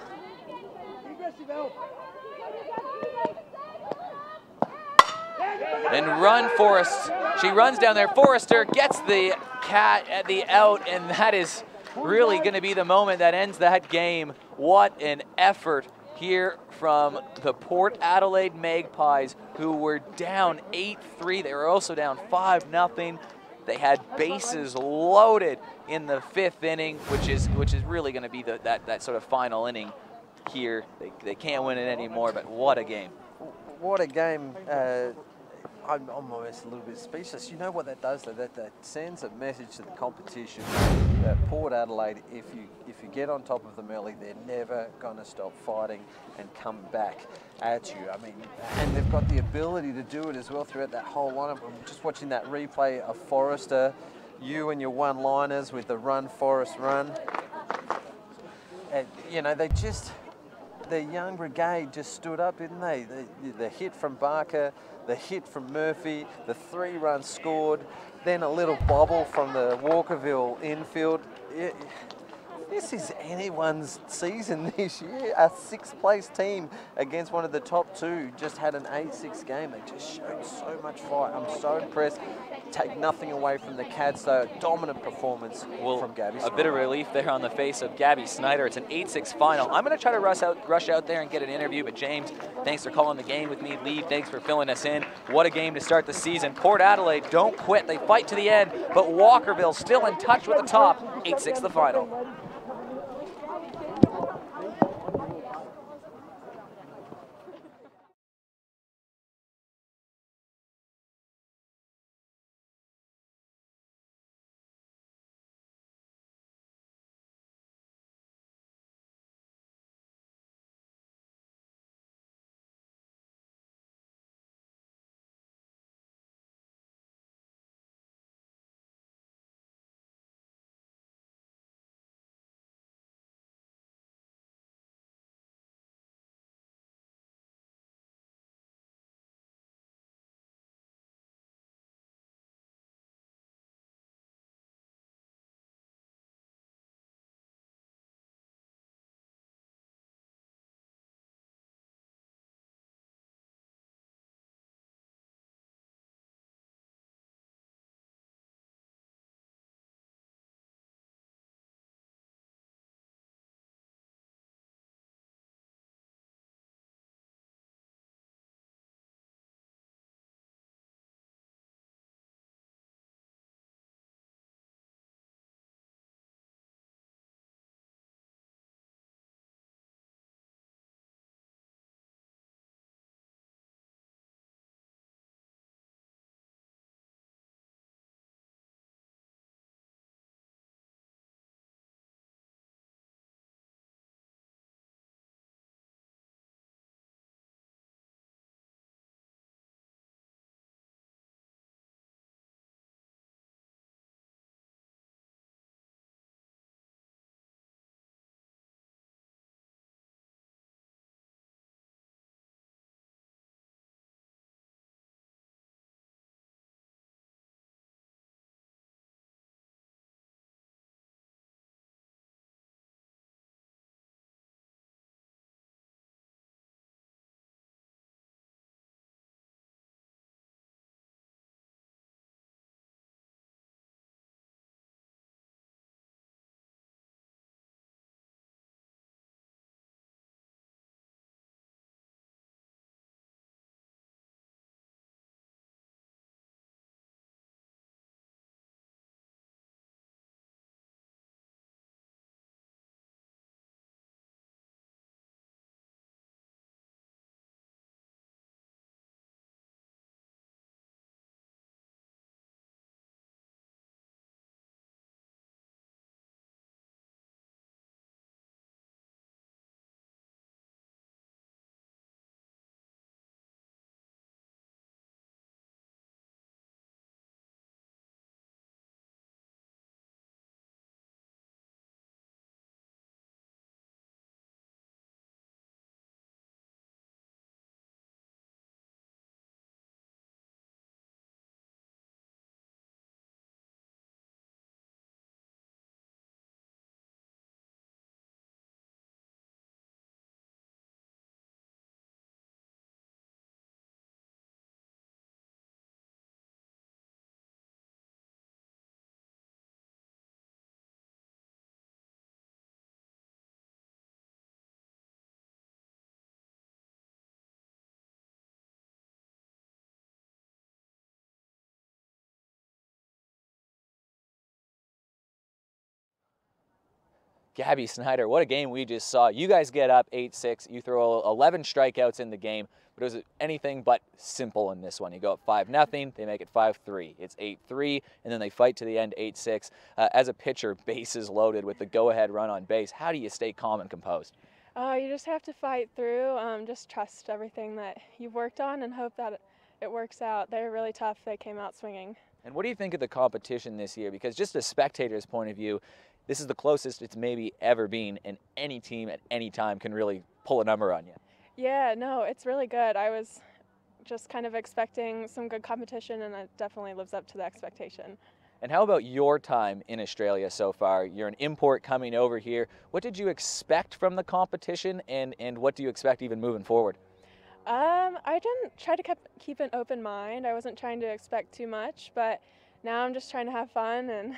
And run Forrest. She runs down there. Forrester gets the cat at the out, and that is really going to be the moment that ends that game. What an effort here from the Port Adelaide Magpies, who were down 8-3. They were also down 5-0. They had bases loaded in the 5th inning, which is really going to be that sort of final inning here. They can't win it anymore, but what a game. What a game. I'm almost a little bit speechless. You know what that does, though? That sends a message to the competition that Port Adelaide, if you get on top of them early, they're never going to stop fighting and come back at you. I mean, and they've got the ability to do it as well throughout that whole lineup. I'm just watching that replay of Forrester, you and your one-liners with the run, Forrest, run. And, you know, the young brigade just stood up, didn't they? The hit from Barker, the hit from Murphy, the 3 runs scored, then a little bobble from the Walkerville infield. This is anyone's season this year. A 6th place team against one of the top 2 just had an 8-6 game. They just showed so much fight. I'm so impressed. Take nothing away from the Cats, though. Dominant performance from Gabby Snyder. A bit of relief there on the face of Gabby Snyder. It's an 8-6 final. I'm going to try to rush out there and get an interview, but James, thanks for calling the game with me. Lee, thanks for filling us in. What a game to start the season. Port Adelaide don't quit. They fight to the end, but Walkerville still in touch with the top. 8-6 the final. Gabby Snyder, what a game we just saw. You guys get up 8-6. You throw 11 strikeouts in the game, but it was anything but simple in this one. You go up 5-0, they make it 5-3. It's 8-3, and then they fight to the end 8-6. As a pitcher, bases loaded with the go-ahead run on base. How do you stay calm and composed? You just have to fight through, just trust everything that you've worked on and hope that it works out. They're really tough. They came out swinging. And what do you think of the competition this year? Because just a spectator's point of view, this is the closest it's maybe ever been, and any team at any time can really pull a number on you. Yeah, no, it's really good. I was just kind of expecting some good competition, and it definitely lives up to the expectation. And how about your time in Australia so far? You're an import coming over here. What did you expect from the competition, and what do you expect even moving forward? I didn't try to keep an open mind. I wasn't trying to expect too much, but now I'm just trying to have fun and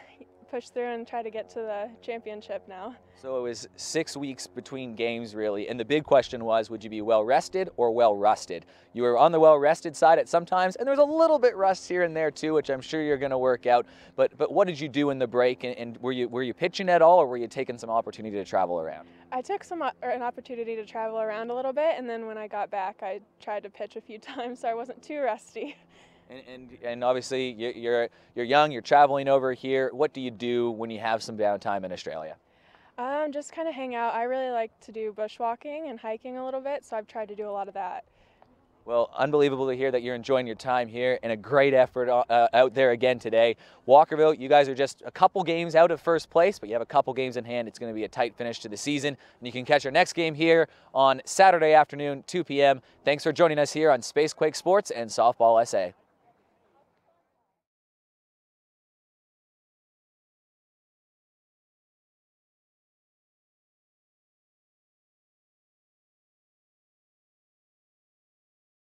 push through and try to get to the championship now. So it was 6 weeks between games, really, and the big question was, would you be well-rested or well-rusted? You were on the well-rested side at some times, and there was a little bit rust here and there too, which I'm sure you're going to work out. But what did you do in the break, and were you pitching at all, or were you taking some opportunity to travel around? I took an opportunity to travel around a little bit, and then when I got back, I tried to pitch a few times, so I wasn't too rusty. And obviously you're young, you're traveling over here. What do you do when you have some downtime in Australia? Just kind of hang out. I really like to do bushwalking and hiking a little bit, so I've tried to do a lot of that. Well, unbelievable to hear that you're enjoying your time here, and a great effort out there again today. Walkerville, you guys are just a couple games out of first place, but you have a couple games in hand. It's going to be a tight finish to the season, and you can catch our next game here on Saturday afternoon, 2 p.m. Thanks for joining us here on Spacequake Sports and Softball SA.